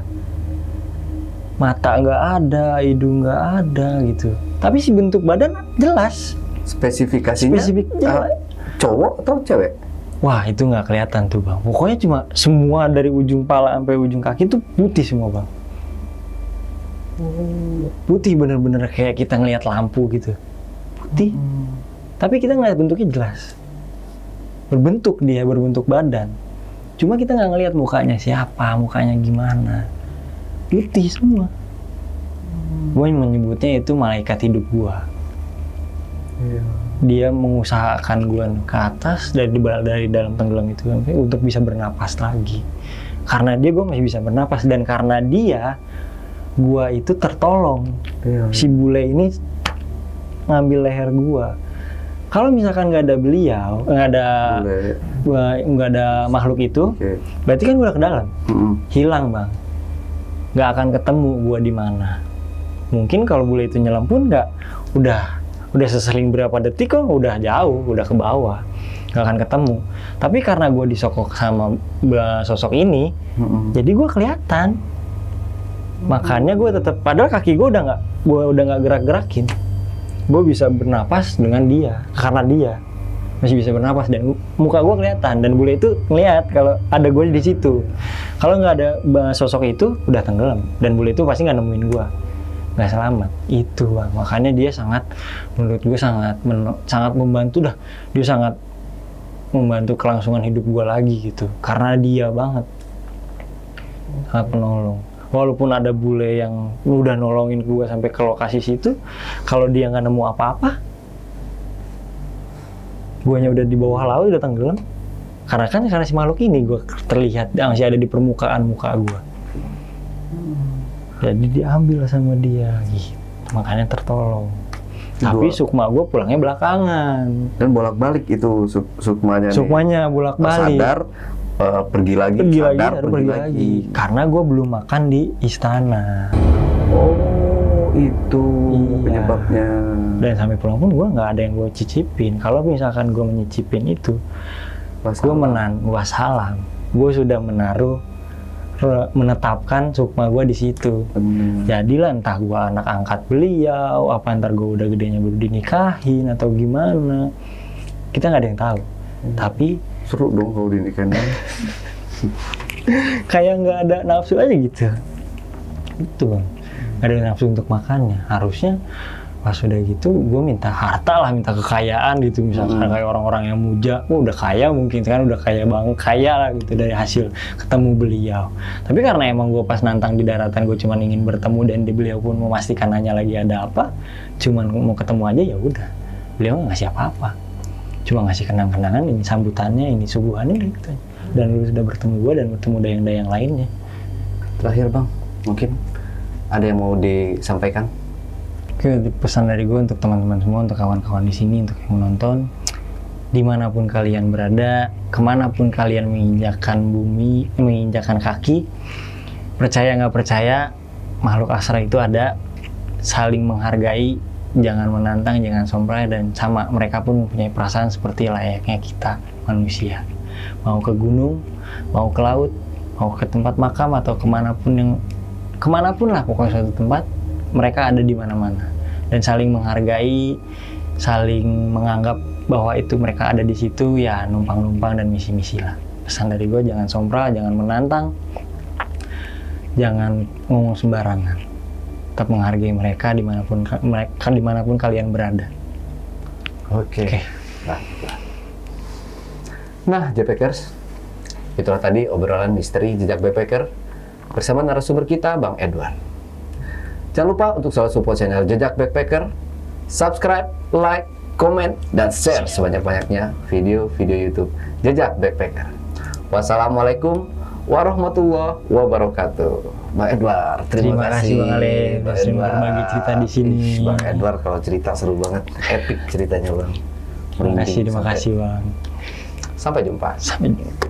Mata nggak ada, hidung nggak ada gitu. Tapi si bentuk badan jelas. Spesifikasinya jelas. Cowok atau cewek? Wah, itu nggak kelihatan tuh, Bang. Pokoknya cuma semua dari ujung pala sampai ujung kaki tuh putih semua, Bang. Putih bener-bener kayak kita ngelihat lampu gitu. Putih. Tapi kita ngeliat bentuknya jelas. Berbentuk badan. Cuma kita nggak ngelihat mukanya siapa, mukanya gimana. Putih semua. Gue menyebutnya itu malaikat hidup gue. Dia mengusahakan gue ke atas dari dalam tenggelam itu untuk bisa bernapas lagi. Karena dia, gue masih bisa bernapas, dan karena dia, gue itu tertolong. Si bule ini ngambil leher gue. Kalau misalkan nggak ada beliau, nggak ada makhluk itu, berarti kan gue udah ke dalam, hilang, Bang. Nggak akan ketemu gue di mana. Mungkin kalau bule itu nyelam pun udah seseling berapa detik kok udah jauh, udah ke bawah, nggak akan ketemu. Tapi karena gue disokok sama sosok ini, jadi gue kelihatan. Makanya gue tetap, padahal kaki gue udah nggak gerak-gerakin, gue bisa bernapas dengan dia, karena dia masih bisa bernapas dan muka gue kelihatan, dan bule itu ngeliat kalau ada gue di situ. Kalau nggak ada sosok itu, udah tenggelam, dan bule itu pasti nggak nemuin gue, nggak selamat. Itu, Bang. Makanya dia menurut gue sangat membantu dah. Dia sangat membantu kelangsungan hidup gue lagi gitu, karena dia banget sangat penolong. Walaupun ada bule yang udah nolongin gue sampai ke lokasi situ, kalau dia nggak nemu apa-apa, guanya udah di bawah laut, udah tenggelam. Karena si makhluk ini gue terlihat masih ada di permukaan muka gue. Jadi diambil sama dia gitu. Makanya tertolong. Tapi sukma gue pulangnya belakangan. Dan bolak-balik itu sukmanya nih. Sukmanya bolak-balik. Sadar, pergi lagi. Pergi lagi. Karena gue belum makan di istana. Oh, itu penyebabnya. Dan sampai pulang pun gue nggak ada yang gue cicipin. Kalau misalkan gue menyicipin itu, gue wassalam. Gue sudah menetapkan sukma gue di situ. Jadilah entah gue anak angkat beliau, apa ntar gue udah gedenya baru dinikahin atau gimana, kita nggak ada yang tahu. Tapi seru dong kalau dinikahin. Kayak nggak ada nafsu aja gitu. Itu, Bang. Nggak ada nafsu untuk makannya. Harusnya pas udah gitu gue minta harta lah, minta kekayaan gitu, misalkan kayak orang-orang yang muja, udah kaya mungkin kan, udah kaya banget, kaya lah gitu dari hasil ketemu beliau. Tapi karena emang gue pas nantang di daratan gue cuma ingin bertemu, dan beliau pun memastikan nanya lagi ada apa, cuman mau ketemu aja, ya udah beliau nggak ngasih apa-apa, cuma ngasih kenang-kenangan, ini sambutannya, ini suguhannya gitu. Dan lu sudah bertemu gue dan bertemu dayang-dayang lainnya. Terakhir Bang, mungkin ada yang mau disampaikan? Oke, pesan dari gue untuk teman-teman semua, untuk kawan-kawan di sini, untuk yang menonton, dimanapun kalian berada, kemanapun kalian menginjakan bumi, menginjakan kaki, percaya nggak percaya, makhluk astral itu ada, saling menghargai, jangan menantang, jangan sombong, dan sama mereka pun mempunyai perasaan seperti layaknya kita manusia. Mau ke gunung, mau ke laut, mau ke tempat makam atau kemanapun lah pokoknya suatu tempat, mereka ada di mana-mana, dan saling menghargai, saling menganggap bahwa itu mereka ada di situ, ya numpang-numpang dan misi-misi lah. Pesan dari gue, jangan sombra, jangan menantang, jangan ngomong sembarangan, tetap menghargai mereka dimanapun kalian berada. Oke. Nah, J-Packers, itulah tadi obrolan misteri jejak backpacker bersama narasumber kita, Bang Edward. Jangan lupa untuk selalu support channel Jejak Backpacker, subscribe, like, komen, dan share sebanyak-banyaknya video-video YouTube Jejak Backpacker. Wassalamualaikum warahmatullahi wabarakatuh. Bang Edward, terima kasih Bang Ale, sudah berbagi cerita di sini. Bang Edward kalau cerita seru banget, epic ceritanya Bang. Terima kasih Bang. Sampai jumpa. Sampai jumpa.